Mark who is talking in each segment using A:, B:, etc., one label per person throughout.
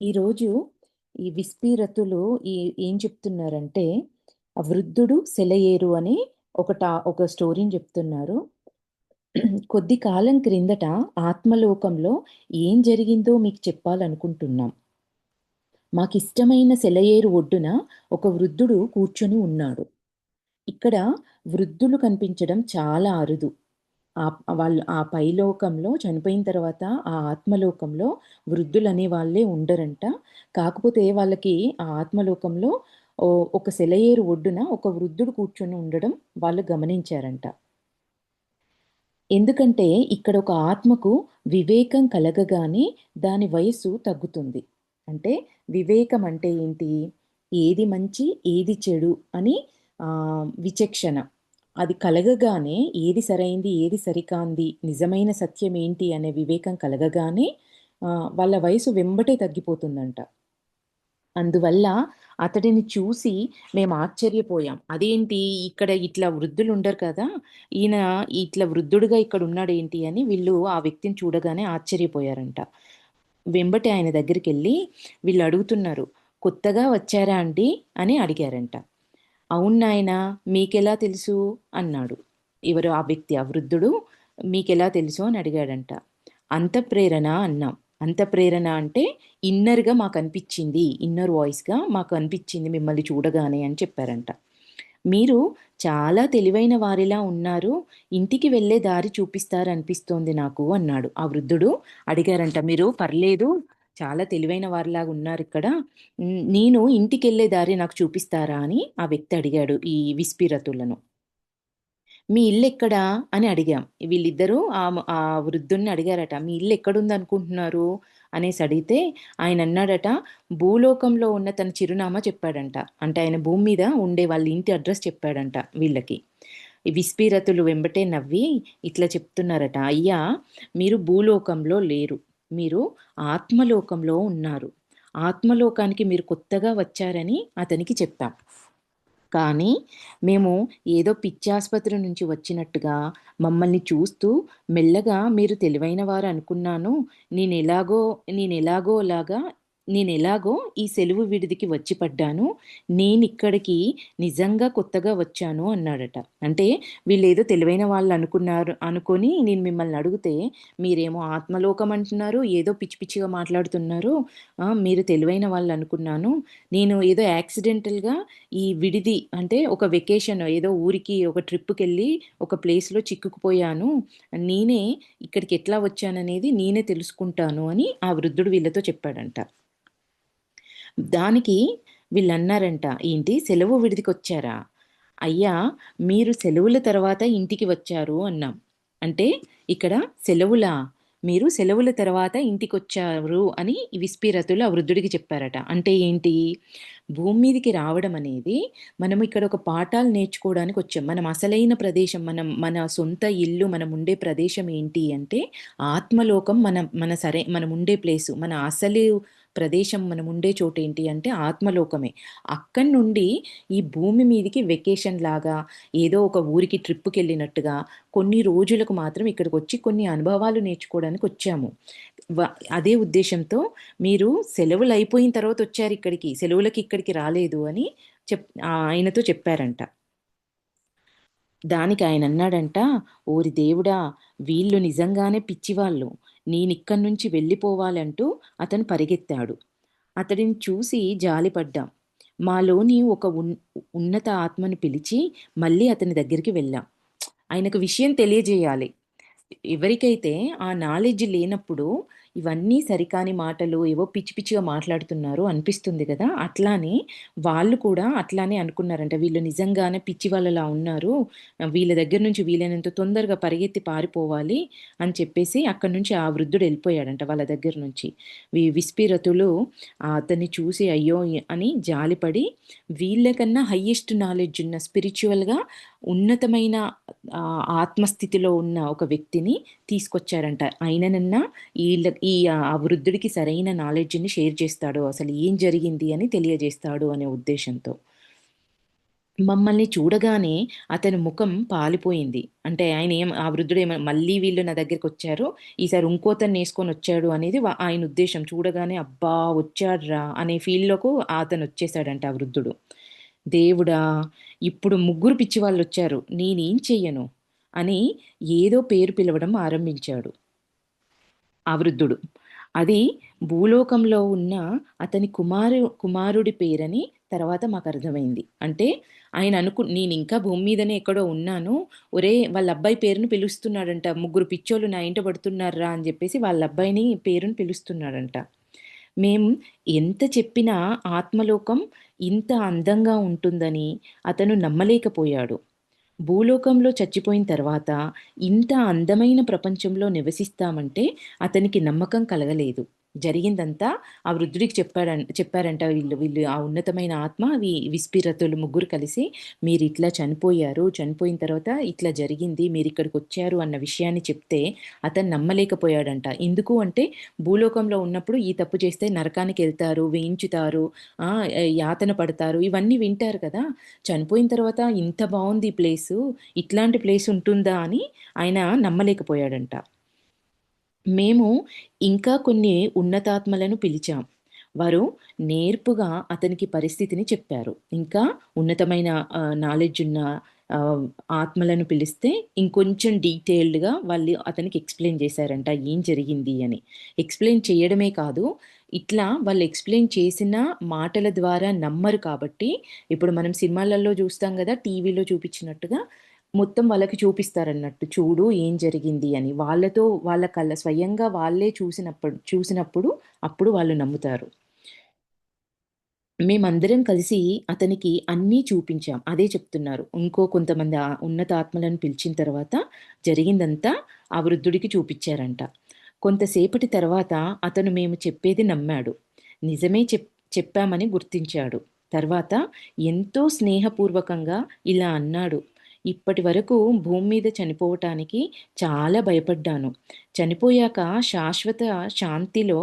A: ఈరోజు ఈ విస్పీరతులు ఏం చెప్తున్నారంటే, ఆ వృద్ధుడు సెలయేరు అని ఒక స్టోరీని చెప్తున్నారు. కొద్ది కాలం క్రిందట ఆత్మలోకంలో ఏం జరిగిందో మీకు చెప్పాలనుకుంటున్నాం. మాకిష్టమైన సెలయేరు ఒడ్డున ఒక వృద్ధుడు కూర్చొని ఉన్నాడు. ఇక్కడ వృద్ధులు కనిపించడం చాలా అరుదు. వాళ్ళు ఆ పైలోకంలో చనిపోయిన తర్వాత ఆ ఆత్మలోకంలో వృద్ధులనే వాళ్ళే ఉండరంట. కాకపోతే వాళ్ళకి ఆ ఆత్మలోకంలో ఒక సెలయేరు ఒడ్డున ఒక వృద్ధుడు కూర్చొని ఉండడం వాళ్ళు గమనించారంట. ఎందుకంటే ఇక్కడ ఒక ఆత్మకు వివేకం కలగగానే దాని వయస్సు తగ్గుతుంది. అంటే వివేకం అంటే ఏంటి? ఏది మంచి, ఏది చెడు అని విచక్షణ. అది కలగగానే ఏది సరైంది, ఏది సరికాంది, నిజమైన సత్యం ఏంటి అనే వివేకం కలగగానే వాళ్ళ వయసు వెంబటే తగ్గిపోతుందంట. అందువల్ల అతడిని చూసి మేము ఆశ్చర్యపోయాం. అదేంటి ఇక్కడ ఇట్లా వృద్ధులుండరు కదా! ఈయన ఇట్లా వృద్ధుడుగా ఇక్కడున్నాడేంటి అని వీళ్ళు ఆ వ్యక్తిని చూడగానే ఆశ్చర్యపోయారంట. వెంబటి ఆయన దగ్గరికెళ్ళి వీళ్ళడుగుతున్నారు. "కొత్తగా వచ్చారా అండి?" అని అడిగారంట. "అవును నాయనా! మీకెలా తెలుసు?" అన్నాడు. ఎవరు ఆ వ్యక్తి, ఆ వృద్ధుడు "మీకెలా తెలుసు?" అని అడిగాడంట. అంతఃప్రేరణ అన్నాం. అంతఃప్రేరణ అంటే ఇన్నర్‌గా మాకనిపిచ్చింది. ఇన్నర్ వాయిస్‌గా మాకనిపిచ్చింది మిమ్మల్ని చూడగానే అని చెప్పారంట. మీరు చాలా తెలివైన వారిలా ఉన్నారు. ఇంటికి వెళ్ళే దారి చూపిస్తారనిపిస్తోంది నాకు అన్నాడు. ఆ వృద్ధుడు అడిగారంట. మీరు పర్లేదు చాలా తెలివైన వారిలాగా ఉన్నారిక్కడ. నేను ఇంటికెళ్ళే దారి నాకు చూపిస్తారా అని ఆ వ్యక్తి అడిగాడు ఈ విస్పిరతులను. మీ ఇల్లెక్కడా అని అడిగాం. వీళ్ళిద్దరూ ఆ వృద్ధుడిని అడిగారట. మీ ఇల్లెక్కడుందనుకుంటున్నారు అనేసి అడిగితే ఆయనన్నాడట, భూలోకంలో ఉన్న తన చిరునామా చెప్పాడంట. అంటే ఆయన భూమి మీద ఉండే వాళ్ళ ఇంటి అడ్రెస్ చెప్పాడంట వీళ్ళకి. ఈ విస్పీరతులు వెంబటే నవ్వి ఇట్లా చెప్తున్నారట, "అయ్యా! మీరు భూలోకంలో లేరు. మీరు ఆత్మలోకంలో ఉన్నారు. ఆత్మలోకానికి మీరు కొత్తగా వచ్చారని" అతనికి చెప్పాం. కానీ మేము ఏదో పిచ్చాసుపత్రి నుంచి వచ్చినట్టుగా మమ్మల్ని చూస్తూ మెల్లగా మీరు తెలివైనవారు అనుకున్నాను. నేనెలాగో నేనెలాగోలాగా నేనెలాగో ఈ సెలవు విడిదికి వచ్చి పడ్డాను. నేనిక్కడికి నిజంగా కొత్తగా వచ్చాను అన్నాడట. అంటే వీళ్ళేదో తెలివైన అనుకోని నేను మిమ్మల్ని అడిగితే మీరేమో ఆత్మలోకం అంటున్నారు. ఏదో పిచ్చి పిచ్చిగా మాట్లాడుతున్నారు. మీరు తెలివైన వాళ్ళనుకున్నాను. నేను ఏదో యాక్సిడెంటల్‌గా ఈ విడిది అంటే ఒక వెకేషన్ ఏదో ఊరికి ఒక ట్రిప్‌కెళ్ళి ఒక ప్లేస్‌లో చిక్కుకుపోయాను. నేనే ఇక్కడికి ఎట్లా వచ్చాననేది నేనే తెలుసుకుంటాను అని ఆ వృద్ధుడు వీళ్ళతో చెప్పాడంట. దానికి వీళ్ళన్నారంట, "ఏంటి సెలవు విడిదికొచ్చారా? అయ్యా! మీరు సెలవుల తర్వాత ఇంటికి వచ్చారు" అన్నాం. అంటే ఇక్కడ సెలవులా? మీరు సెలవుల తర్వాత ఇంటికొచ్చారు అని ఈ విస్పీరతులు ఆ వృద్ధుడికి చెప్పారట. అంటే ఏంటి? భూమి మీదకి రావడం అనేది మనం ఇక్కడ ఒక పాఠాలు నేర్చుకోవడానికొచ్చాం. మనం అసలైన ప్రదేశం మన సొంత ఇల్లు, మనముండే ప్రదేశం ఏంటి అంటే ఆత్మలోకం మనముండే ప్లేసు. మన అసలు ప్రదేశం మనముండే చోటేంటి అంటే ఆత్మలోకమే. అక్కడి నుండి ఈ భూమి మీదకి వెకేషన్ లాగా ఏదో ఒక ఊరికి ట్రిప్‌కెళ్ళినట్టుగా కొన్ని రోజులకు మాత్రం ఇక్కడికొచ్చి కొన్ని అనుభవాలు నేర్చుకోవడానికొచ్చాము. వ అదే ఉద్దేశ్యంతో మీరు సెలవులయిపోయిన తర్వాతొచ్చారిక్కడికి. సెలవులకి ఇక్కడికి రాలేదు అని ఆయనతో చెప్పారంట. దానికాయనన్నాడంట, "ఓరి దేవుడా! వీళ్ళు నిజంగానే పిచ్చివాళ్ళు. నేనిక్కడి నుంచి వెళ్ళిపోవాలంటూ" అతను పరిగెత్తాడు. అతడిని చూసి జాలిపడ్డాం. మాలోని ఒక ఉన్నత ఆత్మను పిలిచి మళ్ళీ అతని దగ్గరికి వెళ్ళాం. ఆయనకు విషయం తెలియజేయాలి. ఎవరికైతే ఆ నాలెడ్జ్ లేనప్పుడు ఇవన్నీ సరికాని మాటలు, ఏవో పిచ్చి పిచ్చిగా మాట్లాడుతున్నారు అనిపిస్తుంది గదా! అట్లానే వాళ్ళు కూడా అట్లానే అనుకున్నారంట. వీళ్ళు నిజంగానే పిచ్చి వాళ్ళలా ఉన్నారు. వీళ్ళ దగ్గర నుంచి వీలైనంత తొందరగా పరిగెత్తి పారిపోవాలి అని చెప్పేసి అక్కడి నుంచి ఆ వృద్ధుడు ఎళ్ళిపోయాడంట వాళ్ళ దగ్గర నుంచి. విస్పిరతులు అతన్ని చూసి అయ్యో! అని జాలిపడి వీళ్ళకన్నా హైయెస్ట్ నాలెడ్జ్ ఉన్న స్పిరిచ్యువల్‌గా ఉన్నతమైన ఆత్మస్థితిలో ఉన్న ఒక వ్యక్తిని తీసుకొచ్చారంట. ఆయననన్నా ఆ వృద్ధుడికి సరైన నాలెడ్జ్‌ని షేర్ చేస్తాడు. అసలు ఏం జరిగింది అని తెలియజేస్తాడు అనే ఉద్దేశ్యంతో. మమ్మల్ని చూడగానే అతని ముఖం పాలిపోయింది. అంటే ఆ వృద్ధుడేమో మళ్ళీ వీళ్ళు నా దగ్గరికొచ్చారు. ఈసారి ఇంకోతన్నేసుకొనొచ్చాడు అనేది ఆయన ఉద్దేశ్యం. చూడగానే అబ్బా! వచ్చాడ్రా అనే ఫీల్‌లోకు అతనొచ్చేసాడంట ఆ వృద్ధుడు. దేవుడా! ఇప్పుడు ముగ్గురు పిచ్చివాళ్ళొచ్చారు. నేనేం చెయ్యను? అని ఏదో పేరు పిలవడం ఆరంభించాడు. ఆ వృద్ధుడు. అది భూలోకంలో ఉన్న అతని కుమారుడి పేరని తర్వాత మాకర్థమైంది. అంటే నేనింకా భూమి మీదనే ఎక్కడో ఉన్నాను. ఒరేయ్! వాళ్ళ అబ్బాయి పేరుని పిలుస్తున్నాడంట. ముగ్గురు పిచ్చోళ్ళు నా ఎంట పడుతున్నార్రా అని జెప్పేసి వాళ్ళ అబ్బాయిని పేరుని పిలుస్తున్నాడంట. మేం ఎంత చెప్పినా ఆత్మలోకం ఇంత అందంగా ఉంటుందని అతను నమ్మలేకపోయాడు. భూలోకంలో చచ్చిపోయిన తర్వాత ఇంత అందమైన ప్రపంచంలో నివసిస్తామంటే అతనికి నమ్మకం కలగలేదు. జరిగిందంతా ఆ వృద్ధుడికి చెప్పారంట వీళ్ళు. వీళ్ళు ఆ ఉన్నతమైన ఆత్మ విస్పిరతులు ముగ్గురు కలిసి మీరిట్లా చనిపోయారు. చనిపోయిన తర్వాత ఇట్లా జరిగింది. మీరిక్కడికొచ్చారు అన్న విషయాన్ని చెప్తే అతను నమ్మలేకపోయాడంట. ఎందుకు అంటే భూలోకంలో ఉన్నప్పుడు ఈ తప్పు చేస్తే నరకానికెళ్తారు, వేయించుతారు, యాతన పడతారు. ఇవన్నీ వింటారు కదా! చనిపోయిన తర్వాత ఇంత బావుంది ఈ ప్లేసు. ఇట్లాంటి ప్లేస్ ఉంటుందా అని ఆయన నమ్మలేకపోయాడంట. మేము ఇంకా కొన్ని ఉన్నతాత్మలను పిలిచాం. వారు నేర్పుగా అతనికి పరిస్థితిని చెప్పారు. ఇంకా ఉన్నతమైన నాలెడ్జ్ ఉన్న ఆహ్, ఆత్మలను పిలిస్తే ఇంకొంచెం డీటెయిల్డ్‌గా వాళ్ళు అతనికి ఎక్స్‌ప్లెయిన్ చేశారంట ఏం జరిగింది అని. ఎక్స్‌ప్లెయిన్ చేయడమే కాదు, ఇట్లా వాళ్ళు ఎక్స్‌ప్లెయిన్ చేసిన మాటల ద్వారా నమ్మరు కాబట్టి, ఇప్పుడు మనం సినిమాలలో చూస్తాం గదా! టీవీలో చూపించినట్టుగా మొత్తం వాళ్ళకి చూపిస్తారన్నట్టు. చూడు ఏం జరిగింది అని. వాళ్ళ స్వయంగా వాళ్ళే చూసినప్పుడు అప్పుడు వాళ్ళు నమ్ముతారు. మేమందరం కలిసి అతనికి అన్నీ చూపించాం. అదే చెప్తున్నారు. ఇంకో కొంతమంది ఉన్నతాత్మలను పిలిచిన తర్వాత జరిగిందంతా ఆ వృద్ధుడికి చూపిచ్చారంట. కొంతసేపటి తర్వాత అతను మేము చెప్పేది నమ్మాడు. నిజమే చెప్పామని గుర్తించాడు. తర్వాత ఎంతో స్నేహపూర్వకంగా ఇలా అన్నాడు. "ఇప్పటివరకు భూమి మీద చనిపోవటానికి చాలా భయపడ్డాను. చనిపోయాక శాశ్వత శాంతిలో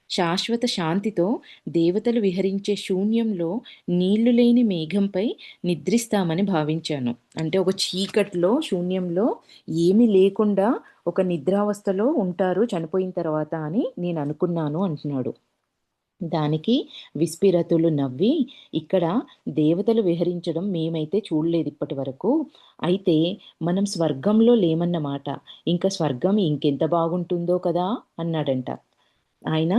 A: శాశ్వత శాంతితో దేవతలు విహరించే శూన్యంలో నీళ్లు లేని మేఘంపై నిద్రిస్తామని భావించాను." అంటే ఒక చీకట్లో, శూన్యంలో ఏమీ లేకుండా ఒక నిద్రావస్థలో ఉంటారు చనిపోయిన తర్వాత అని నేననుకున్నాను అంటున్నాడు. దానికి విస్పిరతులు నవ్వి, "ఇక్కడ దేవతలు విహరించడం మేమైతే చూడలేదు ఇప్పటి వరకు. అయితే మనం స్వర్గంలో లేమన్నమాట. ఇంక స్వర్గం ఇంకెంత బాగుంటుందో కదా!" అన్నాడంట. ఆయన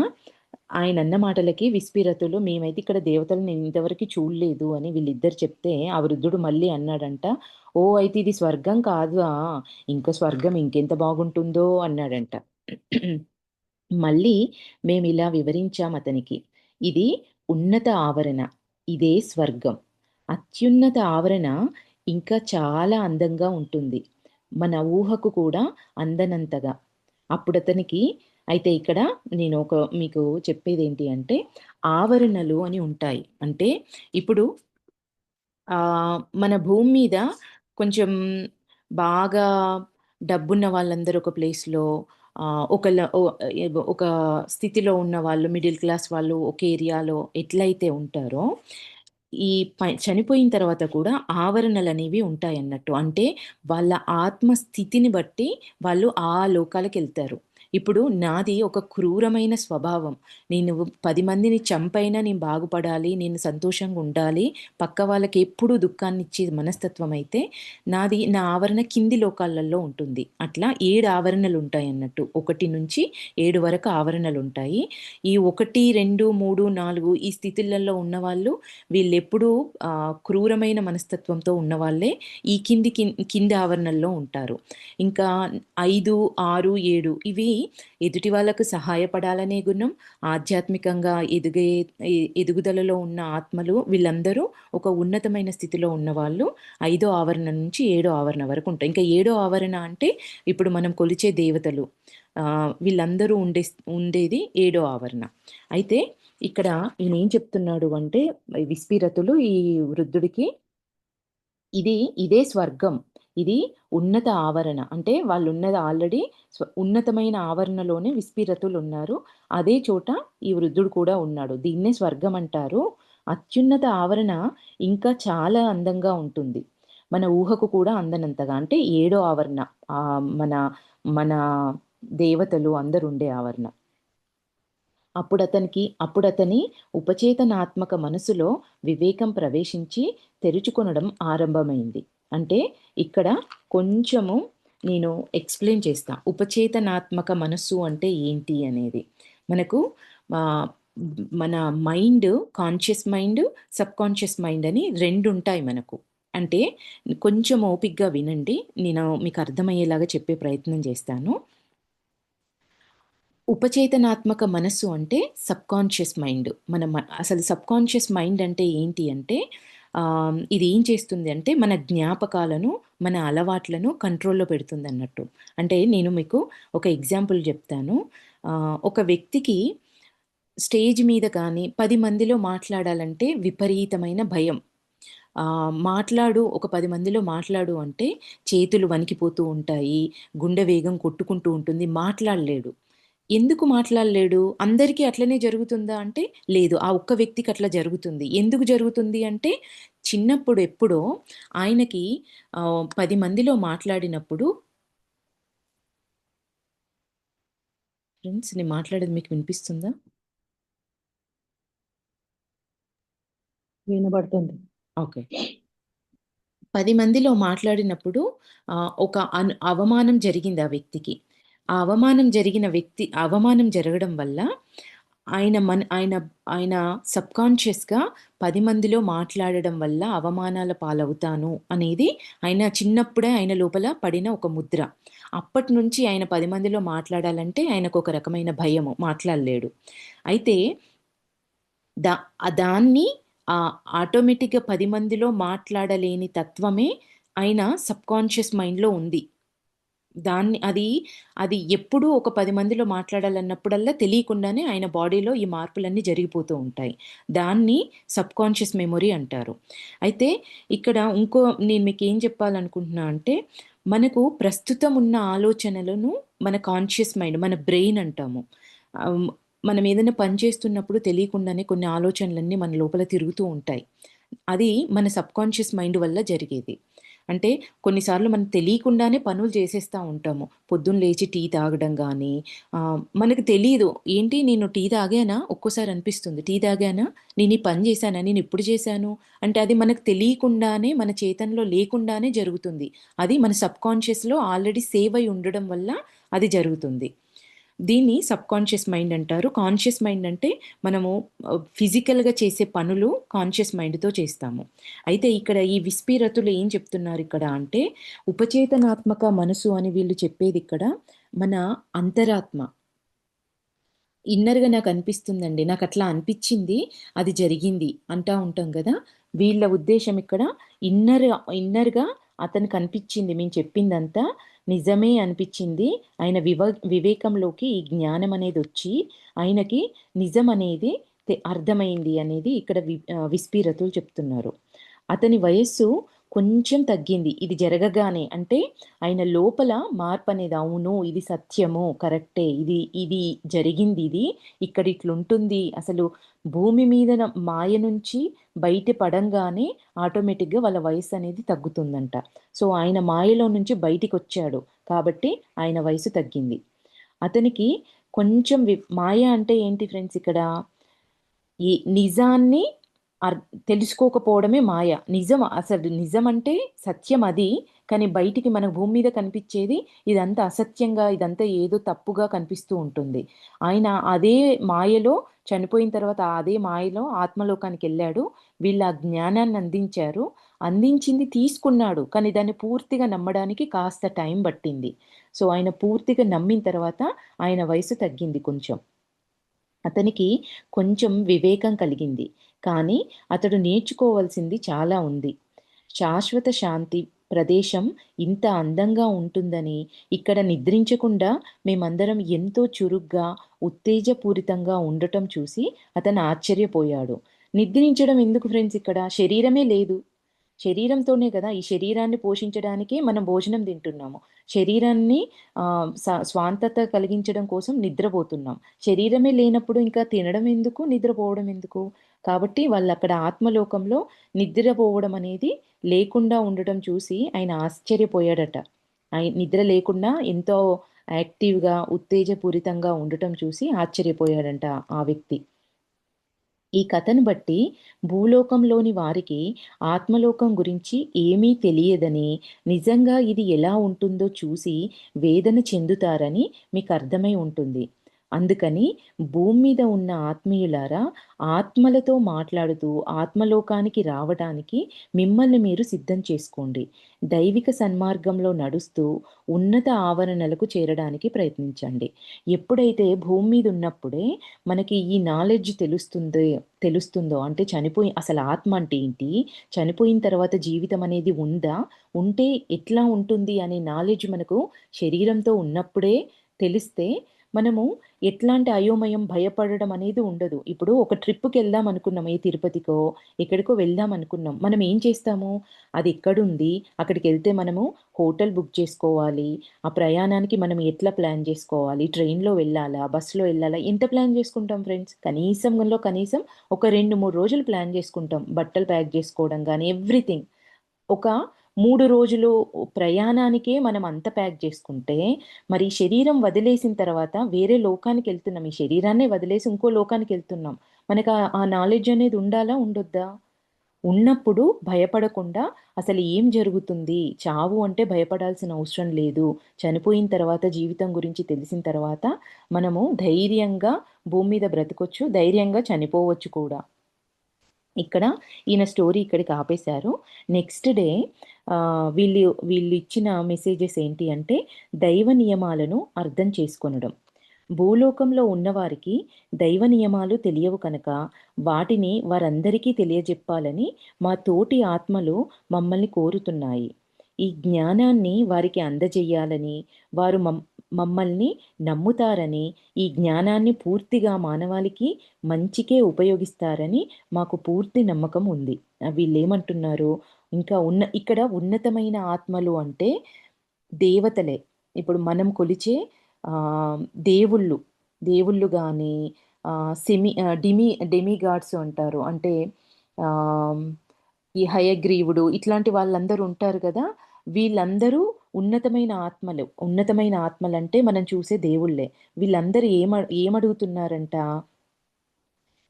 A: ఆయనన్న మాటలకి విస్పిరతులు, "మేమైతే ఇక్కడ దేవతలని ఇంతవరకు చూడలేదు" అని వీళ్ళిద్దరు చెప్తే, ఆ వృద్ధుడు మళ్ళీ అన్నాడంట, "ఓహ్! అయితే ఇది స్వర్గం కాదా? ఇంక స్వర్గం ఇంకెంత బాగుంటుందో" అన్నాడంట. మళ్ళీ మేమిలా వివరించాం అతనికి. "ఇది ఉన్నత ఆవరణ. ఇదే స్వర్గం. అత్యున్నత ఆవరణ ఇంకా చాలా అందంగా ఉంటుంది. మన ఊహకు కూడా అందనంతగా." అప్పుడతనికి అయితే ఇక్కడ నేను మీకు చెప్పేదేంటి అంటే, ఆవరణలు అని ఉంటాయి. అంటే ఇప్పుడు మన భూమి మీద కొంచెం బాగా డబ్బున్న వాళ్ళందరూ ఒక ప్లేస్‌లో, ఒకళ్ళ ఓ ఒక స్థితిలో ఉన్నవాళ్ళు, మిడిల్ క్లాస్ వాళ్ళు ఒక ఏరియాలో ఎట్లయితే ఉంటారో, ఈ చనిపోయిన తర్వాత కూడా ఆవరణలనేవి ఉంటాయన్నట్టు. అంటే వాళ్ళ ఆత్మ స్థితిని బట్టి వాళ్ళు ఆ లోకాలకెళ్తారు. ఇప్పుడు నాది ఒక క్రూరమైన స్వభావం. నేను 10 మందిని చంపైనా నేను బాగుపడాలి, నేను సంతోషంగుండాలి, పక్క వాళ్ళకి ఎప్పుడూ దుఃఖాన్నిచ్చే మనస్తత్వం అయితే, నా ఆవరణ కింది లోకాలలో ఉంటుంది. అట్లా 7 ఆవరణలుంటాయన్నట్టు. 1-7 వరకు ఆవరణలుంటాయి. ఈ 1, 2, 3, 4 ఈ స్థితులలో ఉన్నవాళ్ళు వీళ్ళెప్పుడూ క్రూరమైన మనస్తత్వంతో ఉన్నవాళ్ళే ఈ కింది ఆవరణల్లో ఉంటారు. ఇంకా 5, 6, 7 ఇవి ఎదుటి వాళ్ళకు సహాయపడాలనే గుణం, ఆధ్యాత్మికంగా ఎదుగుదలలో ఉన్న ఆత్మలు వీళ్ళందరూ ఒక ఉన్నతమైన స్థితిలో ఉన్నవాళ్ళు 5 ఆవరణ నుంచి 7 ఆవరణ వరకు ఉంటాయి. ఇంకా 7 ఆవరణ అంటే ఇప్పుడు మనం కొలిచే దేవతలు. వీళ్ళందరూ ఉండేది 7 ఆవరణ. అయితే ఇక్కడ ఈయనేం చెప్తున్నాడు అంటే విస్పిరతులు ఈ వృద్ధుడికి ఇదే స్వర్గం. ఇది ఉన్నత ఆవరణ. అంటే వాళ్ళున్నది ఆల్రెడీ ఉన్నతమైన ఆవరణలోనే విస్పిరతులున్నారు. అదే చోట ఈ వృద్ధుడు కూడా ఉన్నాడు. దీన్నే స్వర్గం అంటారు. అత్యున్నత ఆవరణ ఇంకా చాలా అందంగా ఉంటుంది. మన ఊహకు కూడా అందనంతగా. అంటే ఏడో ఆవరణ. మన మన దేవతలు అందరుండే ఆవరణ. అప్పుడతని ఉపచేతనాత్మక మనసులో వివేకం ప్రవేశించి తెరుచుకొనడం ఆరంభమైంది. అంటే ఇక్కడ కొంచెము నేను ఎక్స్‌ప్లెయిన్ చేస్తా. ఉపచేతనాత్మక మనస్సు అంటే ఏంటి అనేది. మనకు ఆహ్, మన mind, conscious mind, subconscious mind అని 2 ఉంటాయి మనకు. అంటే కొంచెం ఓపికగా వినండి. నేను మీకు అర్థమయ్యేలాగా చెప్పే ప్రయత్నం చేస్తాను. ఉపచేతనాత్మక మనస్సు అంటే సబ్‌కాన్షియస్ మైండ్. అసలు సబ్‌కాన్షియస్ మైండ్ అంటే ఏంటి అంటే ఇది ఏం చేస్తుంది అంటే మన జ్ఞాపకాలను, మన అలవాట్లను కంట్రోల్‌లో పెడుతుందన్నట్టు. అంటే నేను మీకు ఒక ఎగ్జాంపుల్ చెప్తాను. ఒక వ్యక్తికి స్టేజ్ మీద కానీ 10 మందిలో మాట్లాడాలంటే విపరీతమైన భయం. ఒక 10 మందిలో మాట్లాడు అంటే చేతులు వణికిపోతూ ఉంటాయి. గుండె వేగం కొట్టుకుంటూ ఉంటుంది. మాట్లాడలేడు. ఎందుకు మాట్లాడలేడు? అందరికీ అట్లనే జరుగుతుందా అంటే, లేదు. ఆ ఒక్క వ్యక్తికి అట్లా జరుగుతుంది. ఎందుకు జరుగుతుంది అంటే, చిన్నప్పుడు ఎప్పుడో ఆయనకి 10 మందిలో మాట్లాడినప్పుడు ఫ్రెండ్స్ నేను మాట్లాడేది మీకు వినిపిస్తుందా?
B: వినబడుతుంది.
A: ఓకే. 10 మందిలో మాట్లాడినప్పుడు ఒక అవమానం జరిగింది ఆ వ్యక్తికి. అవమానం జరగడం వల్ల ఆయన మన ఆయన ఆయన సబ్‌కాన్షియస్‌గా 10 మందిలో మాట్లాడడం వల్ల అవమానాల పాలవుతాను అనేది ఆయన చిన్నప్పుడే ఆయన లోపల పడిన ఒక ముద్ర. అప్పటినుంచి ఆయన 10 మందిలో మాట్లాడాలంటే ఆయనకొక రకమైన భయము. మాట్లాడలేడు. అయితే దా దాన్ని ఆటోమేటిక్‌గా 10 మందిలో మాట్లాడలేని తత్వమే ఆయన సబ్‌కాన్షియస్ మైండ్‌లో ఉంది. దాన్ని అది అది ఎప్పుడూ ఒక 10 మందిలో మాట్లాడాలన్నప్పుడల్లా తెలియకుండానే ఆయన బాడీలో ఈ మార్పులన్నీ జరిగిపోతూ ఉంటాయి. దాన్ని సబ్‌కాన్షియస్ మెమొరీ అంటారు. అయితే ఇక్కడ నేను మీకేం చెప్పాలనుకుంటున్నా అంటే, మనకు ప్రస్తుతం ఉన్న ఆలోచనలను మన కాన్షియస్ మైండ్, మన బ్రెయిన్ అంటాము. ఆహ్, మనం ఏదైనా పని చేస్తున్నప్పుడు తెలియకుండానే కొన్ని ఆలోచనలన్నీ మన లోపల తిరుగుతూ ఉంటాయి. అది మన సబ్‌కాన్షియస్ మైండ్ వల్ల జరిగేది. అంటే కొన్నిసార్లు మనకు తెలియకుండానే పనులు చేసేస్తా ఉంటాము. పొద్దున్న లేచి టీ తాగడం గానీ, మనకు తెలీదు. ఏంటి నేను టీ తాగానా? ఒక్కోసారి అనిపిస్తుంది. టీ తాగానా? నేను ఈ పని చేశానా? నేనెప్పుడు చేశాను? అంటే అది మనకు తెలియకుండానే, మన చేతనలో లేకుండానే జరుగుతుంది. అది మన సబ్‌కాన్షియస్‌లో ఆల్రెడీ సేవ్ అయి ఉండడం వల్ల అది జరుగుతుంది. దీన్ని సబ్‌కాన్షియస్ మైండ్ అంటారు. కాన్షియస్ మైండ్ అంటే మనము ఫిజికల్‌గా చేసే పనులు కాన్షియస్ మైండ్‌తో చేస్తాము. అయితే ఇక్కడ ఈ విస్పీరతులు ఏం చెప్తున్నారిక్కడ అంటే, ఉపచేతనాత్మక మనసు అని వీళ్ళు చెప్పేదిక్కడ మన అంతరాత్మ. ఇన్నర్‌గా నాకనిపిస్తుందండి. నాకట్లా అనిపిచ్చింది. అది జరిగింది అంటా ఉంటాం గదా! వీళ్ళ ఉద్దేశ్యం ఇక్కడ ఇన్నర్ ఇన్నర్‌గా అతనికనిపిచ్చింది. మేము చెప్పిందంతా నిజమే అనిపిచ్చింది. ఆయన వివేకంలోకి ఈ జ్ఞానమనేదొచ్చి ఆయనకి నిజమనేది అర్థమైంది అనేది ఇక్కడ విస్పీరతులు చెప్తున్నారు. అతని వయస్సు కొంచెం తగ్గింది. ఇది జరగగానే అంటే ఆయన లోపల మార్పనేది అవును. ఇది సత్యము. కరెక్టే. ఇది జరిగిందిది. ఇక్కడ ఇట్లుంటుంది. అసలు భూమి మీద మాయ నుంచి బయట పడంగానే ఆటోమేటిక్‌గా వాళ్ళ వయస్సనేది తగ్గుతుందంట. సో, ఆయన మాయలో నుంచి బయటికొచ్చాడు. కాబట్టి ఆయన వయసు తగ్గింది. అతనికి కొంచెం మాయ అంటే ఏంటి ఫ్రెండ్స్ ఇక్కడ? ఈ నిజాన్ని అర్ తెలుసుకోకపోవడమే మాయ. అసలు నిజమంటే సత్యం అది. కానీ బయటికి మన భూమి మీద కనిపిచ్చేది ఇదంతా అసత్యంగా, ఇదంతా ఏదో తప్పుగా కనిపిస్తూ ఉంటుంది. ఆయన అదే మాయలో చనిపోయిన తర్వాత అదే మాయలో ఆత్మలోకానికెళ్ళాడు. వీళ్ళు ఆ జ్ఞానాన్ని అందించారు. అందించింది తీసుకున్నాడు. కానీ దాన్ని పూర్తిగా నమ్మడానికి కాస్త టైం పట్టింది. సో, ఆయన పూర్తిగా నమ్మిన తర్వాత ఆయన వయసు తగ్గింది కొంచెం. అతనికి కొంచెం వివేకం కలిగింది. కానీ అతడు నేర్చుకోవాల్సింది చాలా ఉంది. శాశ్వత శాంతి ప్రదేశం ఇంత అందంగా ఉంటుందని, ఇక్కడ నిద్రించకుండా మేమందరం ఎంతో చురుగ్గా, ఉత్తేజపూరితంగా ఉండటం చూసి అతను ఆశ్చర్యపోయాడు. నిద్రించడం ఎందుకు ఫ్రెండ్స్ ఇక్కడ? శరీరమే లేదు. శరీరంతోనే కదా! ఈ శరీరాన్ని పోషించడానికే మనం భోజనం తింటున్నాము. శరీరాన్ని స్వాంతత కలిగించడం కోసం నిద్రపోతున్నాం. శరీరమే లేనప్పుడు ఇంకా తినడం ఎందుకు? నిద్రపోవడం ఎందుకు? కాబట్టి వాళ్ళక్కడ ఆత్మలోకంలో నిద్రపోవడం అనేది లేకుండా ఉండటం చూసి ఆయన ఆశ్చర్యపోయాడట. నిద్ర లేకుండా ఎంతో యాక్టివ్‌గా, ఉత్తేజపూరితంగా ఉండటం చూసి ఆశ్చర్యపోయాడంట ఆ వ్యక్తి. ఈ కథను బట్టి భూలోకంలోని వారికి ఆత్మలోకం గురించి ఏమీ తెలియదని, నిజంగా ఇది ఎలా ఉంటుందో చూసి వేదన చెందుతారని మీకు అర్థమై ఉంటుంది. అందుకని భూమి మీద ఉన్న ఆత్మీయులారా, ఆత్మలతో మాట్లాడుతూ ఆత్మలోకానికి రావటానికి మిమ్మల్ని మీరు సిద్ధం చేసుకోండి. దైవిక సన్మార్గంలో నడుస్తూ ఉన్నత ఆవరణలకు చేరడానికి ప్రయత్నించండి. ఎప్పుడైతే భూమి మీద ఉన్నప్పుడే మనకి ఈ నాలెడ్జ్ తెలుస్తుందో అంటే అసలు ఆత్మ అంటే ఏంటి? చనిపోయిన తర్వాత జీవితం అనేది ఉందా? ఉంటే ఎట్లా ఉంటుంది అనే నాలెడ్జ్ మనకు శరీరంతో ఉన్నప్పుడే తెలిస్తే మనము ఎట్లాంటి అయోమయం, భయపడడం అనేది ఉండదు. ఇప్పుడు ఒక ట్రిప్‌కెళ్దాం అనుకున్నాం. ఏ తిరుపతికో, ఎక్కడికో వెళ్దాం అనుకున్నాం. మనం ఏం చేస్తాము? అది ఎక్కడుంది? అక్కడికెళ్తే మనము హోటల్ బుక్ చేసుకోవాలి. ఆ ప్రయాణానికి మనం ఎట్లా ప్లాన్ జేసుకోవాలి? ట్రైన్‌లో వెళ్ళాలా? బస్‌లో ఎళ్ళాలా? ఎంత ప్లాన్ జేసుకుంటాం ఫ్రెండ్స్? కనీసం ఒక 2, 3 రోజులు ప్లాన్ జేసుకుంటాం. బట్టలు ప్యాక్ జేసుకోవడం గానీ ఎవ్రీథింగ్. ఒక 3 రోజులు ప్రయాణానికే మనం అంత ప్యాక్ జేసుకుంటే, మరి శరీరం వదిలేసిన తర్వాత వేరే లోకానికెళ్తున్నాం. ఈ శరీరాన్నే వదిలేసి ఇంకో లోకానికెళ్తున్నాం. మనకు ఆ నాలెడ్జ్ అనేది ఉండాలా? ఉండొద్దా? ఉన్నప్పుడు భయపడకుండా అసలు ఏం జరుగుతుంది? చావు అంటే భయపడాల్సిన అవసరం లేదు. చనిపోయిన తర్వాత జీవితం గురించి తెలిసిన తర్వాత మనము ధైర్యంగా భూమి మీద బ్రతకొచ్చు. ధైర్యంగా చనిపోవచ్చు కూడా. ఇక్కడ ఈయన స్టోరీ ఇక్కడికి ఆపేశారు. నెక్స్ట్ డే వీళ్ళిచ్చిన మెసేజెస్ ఏంటి అంటే, దైవ నియమాలను అర్థం చేసుకొనడం. భూలోకంలో ఉన్నవారికి దైవ నియమాలు తెలియవు కనుక, వాటిని వారందరికీ తెలియజెప్పాలని మా తోటి ఆత్మలు మమ్మల్ని కోరుతున్నాయి. ఈ జ్ఞానాన్ని వారికి అందజేయాలని, వారు మమ్మల్ని నమ్ముతారని, ఈ జ్ఞానాన్ని పూర్తిగా మానవాళికి మంచికే ఉపయోగిస్తారని మాకు పూర్తి నమ్మకం ఉంది. వీళ్ళేమంటున్నారు, ఇంకా ఇక్కడ ఉన్నతమైన ఆత్మలు అంటే దేవతలే. ఇప్పుడు మనం కొలిచే దేవుళ్ళు, దేవుళ్ళు గానీ డెమిగాడ్స్ అంటారు. అంటే ఆహ్, ఈ హయగ్రీవుడు ఇట్లాంటి వాళ్ళందరూ ఉంటారు గదా! వీళ్ళందరూ ఉన్నతమైన ఆత్మలు. ఉన్నతమైన ఆత్మలంటే మనం చూసే దేవుళ్ళే. వీళ్ళందరూ ఏమడుగుతున్నారంట,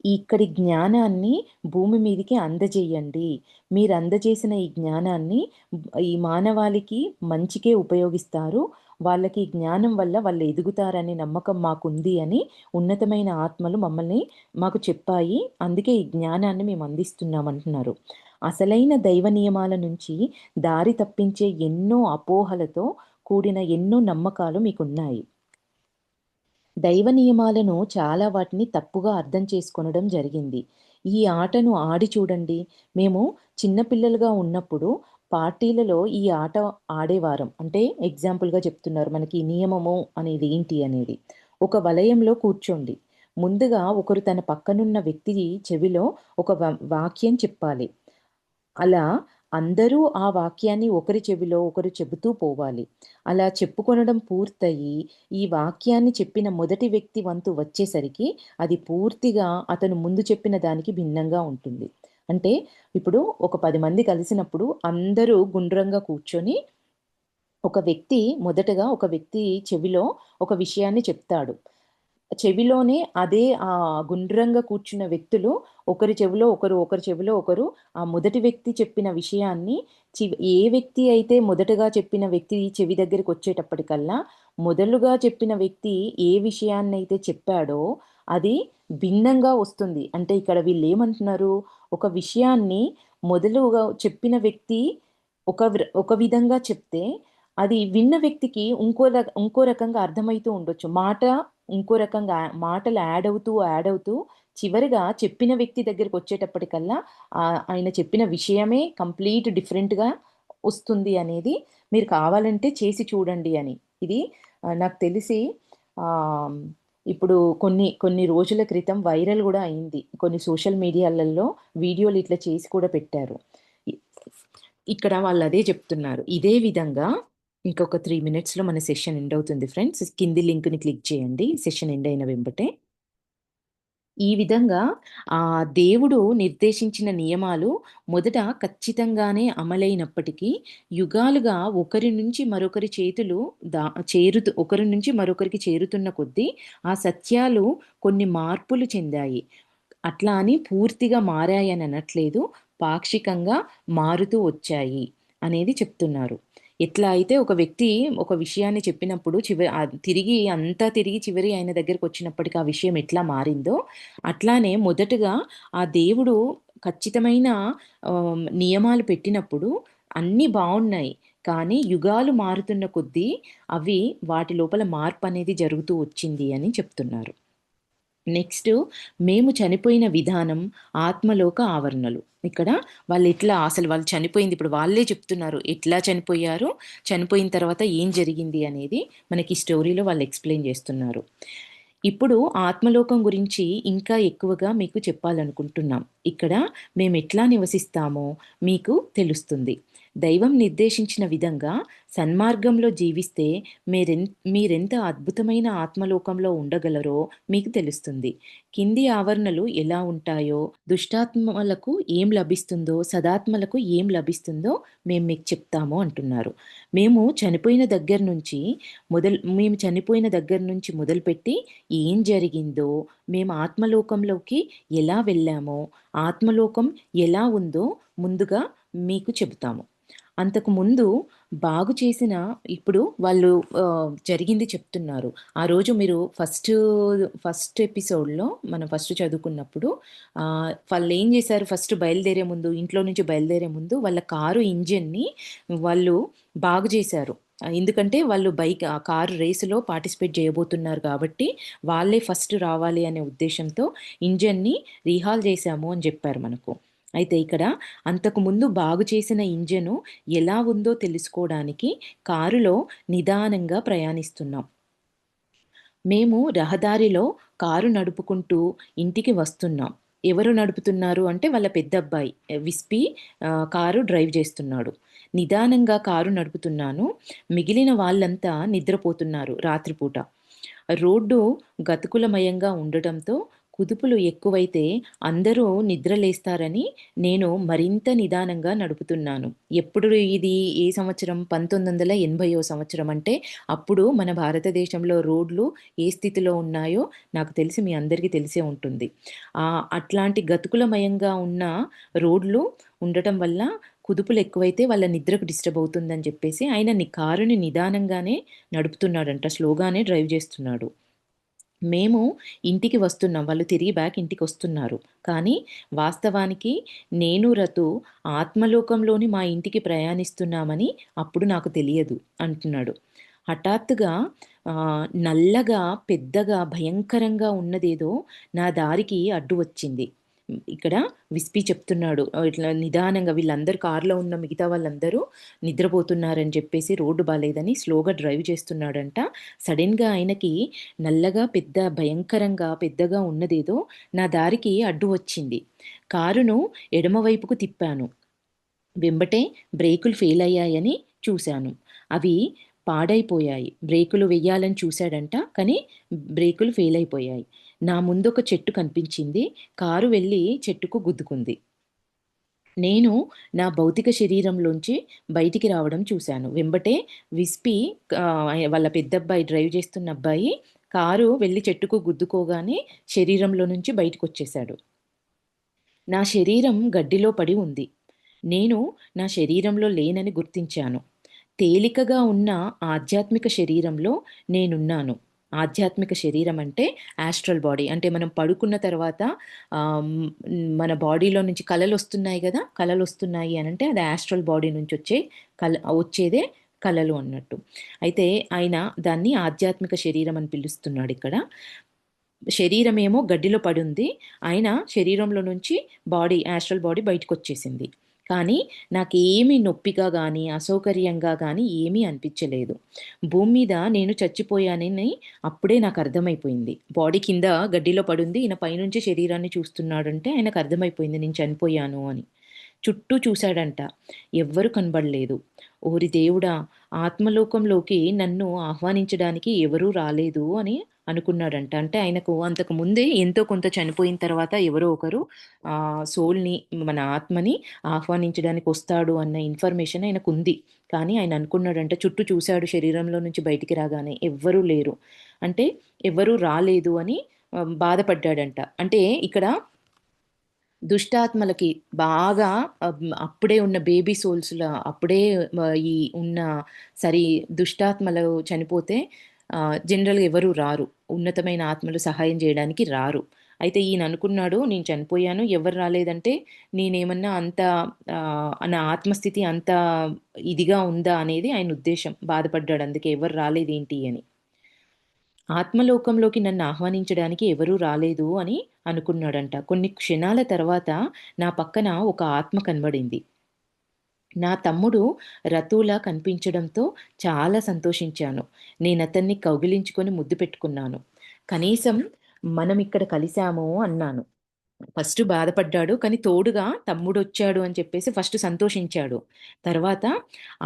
A: ఇక్కడి జ్ఞానాన్ని భూమి మీదికి అందజేయండి. మీరు అందజేసిన ఈ జ్ఞానాన్ని ఈ మానవాళికి మంచికే ఉపయోగిస్తారు. వాళ్ళకి ఈ జ్ఞానం వల్ల వాళ్ళు ఎదుగుతారనే నమ్మకం మాకుంది అని ఉన్నతమైన ఆత్మలు మాకు చెప్పాయి. అందుకే ఈ జ్ఞానాన్ని మేము అందిస్తున్నామంటున్నారు. అసలైన దైవ నియమాల నుంచి దారి తప్పించే ఎన్నో అపోహలతో కూడిన ఎన్నో నమ్మకాలు మీకున్నాయి. దైవ నియమాలను చాలా వాటిని తప్పుగా అర్థం చేసుకొనడం జరిగింది. ఈ ఆటను ఆడి చూడండి. మేము చిన్న పిల్లలుగా ఉన్నప్పుడు పార్టీలలో ఈ ఆట ఆడేవారం. అంటే ఎగ్జాంపుల్‌గా చెప్తున్నారు. మనకి నియమము అనేది ఏంటి అనేది. ఒక వలయంలో కూర్చోండి. ముందుగా ఒకరు తన పక్కనున్న వ్యక్తి చెవిలో ఒక వాక్యం చెప్పాలి. అలా అందరూ ఆ వాక్యాన్ని ఒకరి చెవిలో ఒకరు చెబుతూ పోవాలి. అలా చెప్పుకొనడం పూర్తయి, ఈ వాక్యాన్ని చెప్పిన మొదటి వ్యక్తి వంతు వచ్చేసరికి అది పూర్తిగా అతను ముందు చెప్పిన దానికి భిన్నంగా ఉంటుంది. అంటే ఇప్పుడు ఒక 10 మంది కలిసినప్పుడు అందరూ గుండ్రంగా కూర్చొని ఒక వ్యక్తి చెవిలో ఒక విషయాన్ని చెప్తాడు. చెవిలోనే అదే గుండ్రంగా కూర్చున్న వ్యక్తులు ఒకరి చెవిలో ఒకరు, ఒకరి చెవిలో ఒకరు ఆ మొదటి వ్యక్తి చెప్పిన విషయాన్ని ఏ వ్యక్తి అయితే మొదటగా చెప్పిన వ్యక్తి చెవి దగ్గరికొచ్చేటప్పటికల్లా, మొదలుగా చెప్పిన వ్యక్తి ఏ విషయాన్నైతే చెప్పాడో అది భిన్నంగా వస్తుంది. అంటే ఇక్కడ వీళ్ళేమంటున్నారు, ఒక విషయాన్ని మొదలుగా చెప్పిన వ్యక్తి ఒక విధంగా చెప్తే, అది విన్న వ్యక్తికి ఇంకో రకంగా అర్థమైతూ ఉండొచ్చు. ఇంకో రకంగా మాటలు యాడ్ అవుతూ చివరగా చెప్పిన వ్యక్తి దగ్గరికొచ్చేటప్పటికల్లా ఆయన చెప్పిన విషయమే కంప్లీట్ డిఫరెంట్‌గా వస్తుంది అనేది మీరు కావాలంటే చేసి చూడండి అని. ఇది నాకు తెలిసి ఆహ్, ఇప్పుడు కొన్ని రోజుల క్రితం వైరల్ గూడా అయింది. కొన్ని సోషల్ మీడియాలలో వీడియోలు ఇట్లా చేసి కూడా పెట్టారు. ఇక్కడ వాళ్ళదే చెప్తున్నారు. ఇదే విధంగా ఇంకొక 3 మినిట్స్‌లో మన సెషన్ ఎండ్ అవుతుంది ఫ్రెండ్స్. కింది లింక్‌ని క్లిక్ చేయండి. సెషన్ ఎండ్ అయిన వెంబటే. ఈ విధంగా దేవుడు నిర్దేశించిన నియమాలు మొదట ఖచ్చితంగానే అమలైనప్పటికీ, యుగాలుగా ఒకరి నుంచి మరొకరి చేతులు దా ఒకరి నుంచి మరొకరికి చేరుతున్న కొద్దీ, ఆ సత్యాలు కొన్ని మార్పులు చెందాయి. అట్లా అని పూర్తిగా మారాయని అనట్లేదు. పాక్షికంగా మారుతూ వచ్చాయి అనేది చెప్తున్నారు. ఎట్లా అయితే ఒక వ్యక్తి ఒక విషయాన్ని చెప్పినప్పుడు తిరిగి అంతా తిరిగి చివరి ఆయన దగ్గరకొచ్చినప్పటికి ఆ విషయం ఎట్లా మారిందో, అట్లానే మొదటగా ఆ దేవుడు ఖచ్చితమైన నియమాలు పెట్టినప్పుడు అన్నీ బావున్నాయి. కానీ యుగాలు మారుతున్న కొద్దీ వాటి లోపల మార్పనేది జరుగుతూ వచ్చింది అని చెప్తున్నారు. నెక్స్టు మేము చనిపోయిన విధానం, ఆత్మలోక ఆవరణలు. ఇక్కడ వాళ్ళు చనిపోయింది ఇప్పుడు వాళ్ళే చెప్తున్నారు. ఎట్లా చనిపోయారు? చనిపోయిన తర్వాత ఏం జరిగింది అనేది మనకి స్టోరీలో వాళ్ళు ఎక్స్‌ప్లెయిన్ చేస్తున్నారు. ఇప్పుడు ఆత్మలోకం గురించి ఇంకా ఎక్కువగా మీకు చెప్పాలనుకుంటున్నాం. ఇక్కడ మేమెట్లా నివసిస్తామో మీకు తెలుస్తుంది. దైవం నిర్దేశించిన విధంగా సన్మార్గంలో జీవిస్తే మీరెంత అద్భుతమైన ఆత్మలోకంలో ఉండగలరో మీకు తెలుస్తుంది. కింది ఆవరణలు ఎలా ఉంటాయో, దుష్టాత్మలకు ఏం లభిస్తుందో, సదాత్మలకు ఏం లభిస్తుందో మేము మీకు చెప్తాము అంటున్నారు. మేము చనిపోయిన దగ్గర నుంచి మేము చనిపోయిన దగ్గర నుంచి మొదలుపెట్టి ఏం జరిగిందో, మేము ఆత్మలోకంలోకి ఎలా వెళ్ళామో, ఆత్మలోకం ఎలా ఉందో ముందుగా మీకు చెబుతాము. అంతకుముందు బాగు చేసిన ఇప్పుడు వాళ్ళు జరిగింది చెప్తున్నారు. ఆ రోజు మీరు ఫస్ట్ ఎపిసోడ్‌లో మనం ఫస్ట్ చదువుకున్నప్పుడు వాళ్ళేం చేశారు ఇంట్లో నుంచి బయలుదేరే ముందు వాళ్ళ కారు ఇంజిన్‌ని వాళ్ళు బాగు చేశారు. ఎందుకంటే వాళ్ళు ఆ కారు రేసులో పార్టిసిపేట్ చేయబోతున్నారు కాబట్టి, వాళ్ళే ఫస్ట్ రావాలి అనే ఉద్దేశ్యంతో ఇంజిన్‌ని రీహాల్ చేశాము అని చెప్పారు మనకు. అయితే ఇక్కడ అంతకుముందు బాగు చేసిన ఇంజను ఎలా ఉందో తెలుసుకోవడానికి కారులో నిదానంగా ప్రయాణిస్తున్నాం. మేము రహదారిలో కారు నడుపుకుంటూ ఇంటికి వస్తున్నాం. ఎవరు నడుపుతున్నారు అంటే వాళ్ళ పెద్దబ్బాయి విస్పీ కారు డ్రైవ్ చేస్తున్నాడు. నిదానంగా కారు నడుపుతున్నాను. మిగిలిన వాళ్ళంతా నిద్రపోతున్నారు రాత్రిపూట. రోడ్డు గతుకులమయంగా ఉండటంతో కుదుపులు ఎక్కువైతే అందరూ నిద్రలేస్తారని నేను మరింత నిదానంగా నడుపుతున్నాను. ఎప్పుడు ఇది ఏ సంవత్సరం? 1980 సంవత్సరం అంటే అప్పుడు మన భారతదేశంలో రోడ్లు ఏ స్థితిలో ఉన్నాయో నాకు తెలిసి మీ అందరికీ తెలిసే ఉంటుంది. అట్లాంటి గతుకులమయంగా ఉన్న రోడ్లు ఉండటం వల్ల కుదుపులు ఎక్కువైతే వాళ్ళ నిద్రకు డిస్టర్బ్ అవుతుందని చెప్పేసి ఆయన కారుని నిదానంగానే నడుపుతున్నాడంట. స్లోగానే డ్రైవ్ చేస్తున్నాడు. మేము ఇంటికి వస్తున్నాం. వాళ్ళు తిరిగి బ్యాక్ ఇంటికొస్తున్నారు. కానీ వాస్తవానికి నేను రతు ఆత్మలోకంలోని మా ఇంటికి ప్రయాణిస్తున్నామని అప్పుడు నాకు తెలియదు అంటున్నాడు. హఠాత్తుగా నల్లగా, పెద్దగా, భయంకరంగా ఉన్నదేదో నా దారికి అడ్డు వచ్చింది. ఇక్కడ విస్పీ చెప్తున్నాడు. ఇట్లా నిదానంగా వీళ్ళందరూ కారులో ఉన్న మిగతా వాళ్ళందరూ నిద్రపోతున్నారని చెప్పేసి రోడ్డు బాలేదని స్లోగా డ్రైవ్ చేస్తున్నాడంట. సడెన్‌గా ఆయనకి నల్లగా భయంకరంగా పెద్దగా ఉన్నదేదో నా దారికి అడ్డు వచ్చింది. కారును ఎడమ వైపుకు తిప్పాను. వెంబటే బ్రేకులు ఫెయిల్ అయ్యాయని చూశాను. అవి పాడైపోయాయి. బ్రేకులు వెయ్యాలని చూశాడంట. కానీ బ్రేకులు ఫెయిల్ అయిపోయాయి. నా ముందొక చెట్టు కనిపించింది. కారు వెళ్లి చెట్టుకు గుద్దుకుంది. నేను నా భౌతిక శరీరంలోంచి బయటికి రావడం చూశాను. వెంబటే విస్పీ వాళ్ళ పెద్దబ్బాయి డ్రైవ్ చేస్తున్న అబ్బాయి కారు వెళ్లి చెట్టుకు గుద్దుకోగానే శరీరంలో నుంచి బయటకొచ్చేశాడు. నా శరీరం గడ్డిలో పడి ఉంది. నేను నా శరీరంలో లేనని గుర్తించాను. తేలికగా ఉన్న ఆధ్యాత్మిక శరీరంలో నేనున్నాను. ఆధ్యాత్మిక శరీరం అంటే యాస్ట్రల్ బాడీ. అంటే మనం పడుకున్న తర్వాత మన బాడీలో నుంచి కలలొస్తున్నాయి గదా! కలలొస్తున్నాయి అనంటే అది యాస్ట్రల్ బాడీ నుంచి వచ్చేదే కలలు అన్నట్టు. అయితే ఆయన దాన్ని ఆధ్యాత్మిక శరీరం అని పిలుస్తున్నాడిక్కడ. శరీరమేమో గడ్డిలో పడుంది. ఆయన శరీరంలో నుంచి యాస్ట్రల్ బాడీ బయటకొచ్చేసింది. కానీ నాకేమీ నొప్పిగా గానీ, అసౌకర్యంగా గానీ ఏమీ అనిపిచ్చలేదు. భూమి మీద నేను చచ్చిపోయానని అప్పుడే నాకర్థమైపోయింది. బాడీ కింద గడ్డిలో పడుంది. ఈయన పైనుంచి శరీరాన్ని చూస్తున్నాడంటే ఆయనకర్థమైపోయింది నేను చనిపోయాను అని. చుట్టూ చూశాడంట. ఎవ్వరు కనబడలేదు. ఓరి దేవుడా! ఆత్మలోకంలోకి నన్ను ఆహ్వానించడానికి ఎవరూ రాలేదు అని అనుకున్నాడంట. అంటే ఆయనకు అంతకు ముందే ఎంతో కొంత చనిపోయిన తర్వాత ఎవరో ఒకరు సోల్‌ని మన ఆత్మని ఆహ్వానించడానికొస్తాడు అన్న ఇన్ఫర్మేషన్ ఆయనకుంది. కానీ ఆయన అనుకున్నాడంట చుట్టూ చూసాడు శరీరంలో నుంచి బయటికి రాగానే ఎవ్వరూ లేరు. అంటే ఎవ్వరూ రాలేదు అని బాధపడ్డాడంట. అంటే ఇక్కడ దుష్టాత్మలకి బాగా అప్పుడే ఉన్న బేబీ సోల్స్‌లా అప్పుడే ఈ ఉన్న సరి దుష్టాత్మలు చనిపోతే జనరల్‌గా ఎవరు రారు. ఉన్నతమైన ఆత్మలు సహాయం జేయడానికి రారు. అయితే ఈయన అనుకున్నాడు నేను చనిపోయాను ఎవరు రాలేదంటే నేనేమన్నా అంత నా ఆత్మస్థితి అంత ఇదిగా ఉందా అనేది ఆయన ఉద్దేశ్యం. బాధపడ్డాడు అందుకే ఎవరు రాలేదేంటి అని. ఆత్మలోకంలోకి నన్ను ఆహ్వానించడానికి ఎవరూ రాలేదు అని అనుకున్నాడంట. కొన్ని క్షణాల తర్వాత నా పక్కన ఒక ఆత్మ కనబడింది. నా తమ్ముడు రతులా కనిపించడంతో చాలా సంతోషించాను. నేనతన్ని కౌగిలించుకొని ముద్దు పెట్టుకున్నాను. కనీసం మనమిక్కడ కలిసాము అన్నాను. ఫస్ట్ బాధపడ్డాడు. కానీ తోడుగా తమ్ముడొచ్చాడు అని చెప్పేసి ఫస్ట్ సంతోషించాడు. తర్వాత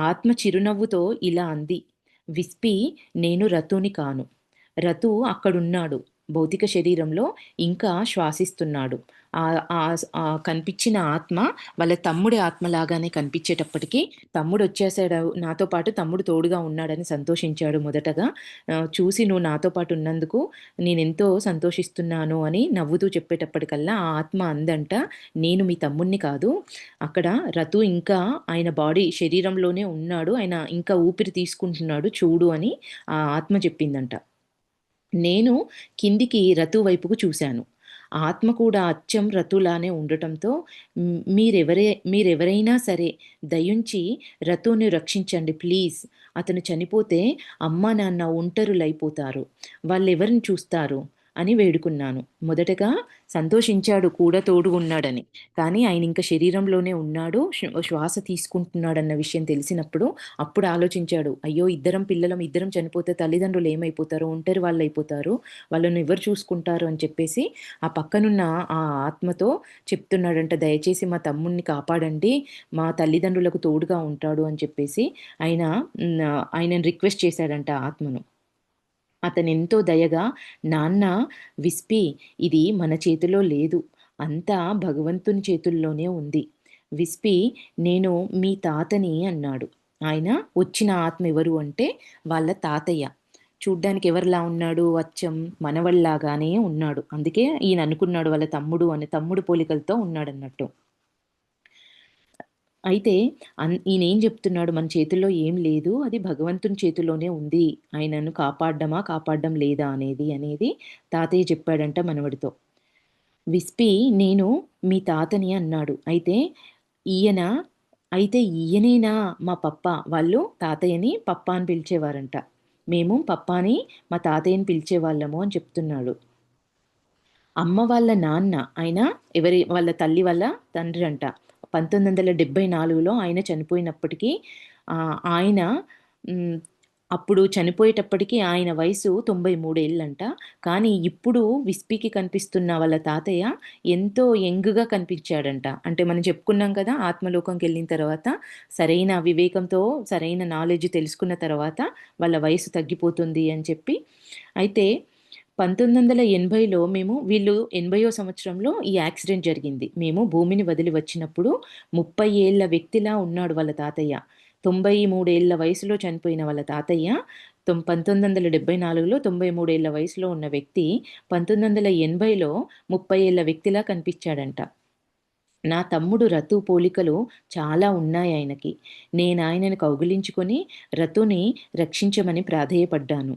A: ఆత్మ చిరునవ్వుతో ఇలా అంది. "విస్పి, నేను రతుని కాను. రతు అక్కడున్నాడు. భౌతిక శరీరంలో ఇంకా శ్వాసిస్తున్నాడు." కనిపించిన ఆత్మ వాళ్ళ తమ్ముడి ఆత్మలాగానే కనిపించేటప్పటికి తమ్ముడొచ్చేసాడు నాతో పాటు తమ్ముడు తోడుగా ఉన్నాడని సంతోషించాడు మొదటగా. చూసి "నువ్వు నాతో పాటు ఉన్నందుకు నేనెంతో సంతోషిస్తున్నాను" అని నవ్వుతూ చెప్పేటప్పటికల్లా ఆ ఆత్మ అందంట, "నేను మీ తమ్ముడిని కాదు. అక్కడ రతు ఇంకా ఆయన బాడీ శరీరంలోనే ఉన్నాడు. ఆయన ఇంకా ఊపిరి తీసుకుంటున్నాడు చూడు" అని ఆ ఆత్మ చెప్పిందంట. నేను కిందికి రతు వైపుకు చూశాను. ఆత్మ కూడా అచ్చం రతులానే ఉండటంతో మీరెవరైనా సరే దయుంచి రతుని రక్షించండి ప్లీజ్. అతను చనిపోతే అమ్మా, నాన్న ఒంటరులైపోతారు. వాళ్ళెవరిని చూస్తారు అని వేడుకున్నాను. మొదటగా సంతోషించాడు కూడా తోడుగున్నాడని. కానీ ఆయనింక శరీరంలోనే ఉన్నాడు. శ్వాస తీసుకుంటున్నాడన్న విషయం తెలిసినప్పుడు అప్పుడు ఆలోచించాడు. అయ్యో! ఇద్దరం పిల్లలం, ఇద్దరం చనిపోతే తల్లిదండ్రులు ఏమైపోతారో, ఒంటరి వాళ్ళైపోతారు. వాళ్ళను ఎవరు చూసుకుంటారు అని చెప్పేసి ఆ పక్కనున్న ఆ ఆత్మతో చెప్తున్నాడంట. దయచేసి మా తమ్ముడిని కాపాడండి. మా తల్లిదండ్రులకు తోడుగా ఉంటాడు అని చెప్పేసి ఆయన ఆయనను రిక్వెస్ట్ చేశాడంట ఆ ఆత్మను. అతనెంతో దయగా, "నాన్న విస్పి, ఇది మన చేతిలో లేదు. అంతా భగవంతుని చేతుల్లోనే ఉంది. విస్పి, నేను మీ తాతని" అన్నాడు. ఆయన వచ్చిన ఆత్మ ఎవరు అంటే వాళ్ళ తాతయ్య. చూడ్డానికి ఎవరిలా ఉన్నాడు? అచ్చం మనవడిలాగానే ఉన్నాడు. అందుకే ఈయన అనుకున్నాడు వాళ్ళ తమ్ముడు అని. తమ్ముడు పోలికలతో ఉన్నాడన్నట్టు. అయితే ఈయనేం జెప్తున్నాడు, మన చేతుల్లో ఏం లేదు. అది భగవంతుని చేతుల్లోనే ఉంది. ఆయనను కాపాడ్డమా, కాపాడ్డం లేదా అనేది తాతయ్య చెప్పాడంట మనవడితో. విస్పి, నేను మీ తాతని అన్నాడు. ఈయన ఈయనేనా మా పప్ప? వాళ్ళు తాతయ్యని పప్పా అని పిలిచేవారంట. మేము పప్పాని మా తాతయ్యని పిలిచేవాళ్ళము అని చెప్తున్నాడు. అమ్మ వాళ్ళ నాన్న ఆయన వాళ్ళ తల్లి వాళ్ళ తండ్రంట. 1974లో ఆయన చనిపోయినప్పటికీ ఆయన హ్మ్. అప్పుడు చనిపోయేటప్పటికి ఆయన వయసు 93 ఏళ్ళంట. కానీ ఇప్పుడు విస్పీకి కనిపిస్తున్న వాళ్ళ తాతయ్య ఎంతో యంగ్‌గా కనిపించాడంట. అంటే మనం చెప్పుకున్నాం కదా! ఆత్మలోకంకెళ్ళిన తర్వాత సరైన వివేకంతో సరైన నాలెడ్జ్ తెలుసుకున్న తర్వాత వాళ్ళ వయసు తగ్గిపోతుంది అని చెప్పి. అయితే 1980లో వీళ్ళు 80వ సంవత్సరంలో ఈ యాక్సిడెంట్ జరిగింది. మేము భూమిని వదిలి వచ్చినప్పుడు 30 ఏళ్ల వ్యక్తిలా ఉన్నాడు వాళ్ళ తాతయ్య. 93 ఏళ్ల వయసులో చనిపోయిన వాళ్ళ తాతయ్య 1974లో 93 ఏళ్ల వయసులో ఉన్న వ్యక్తి 1980లో 30 ఏళ్ల వ్యక్తిలా కనిపించాడంట. నా తమ్ముడు రతు పోలికలు చాలా ఉన్నాయాయనకి. నేనాయనని కౌగిలించుకొని రతుని రక్షించమని ప్రాధేయపడ్డాను.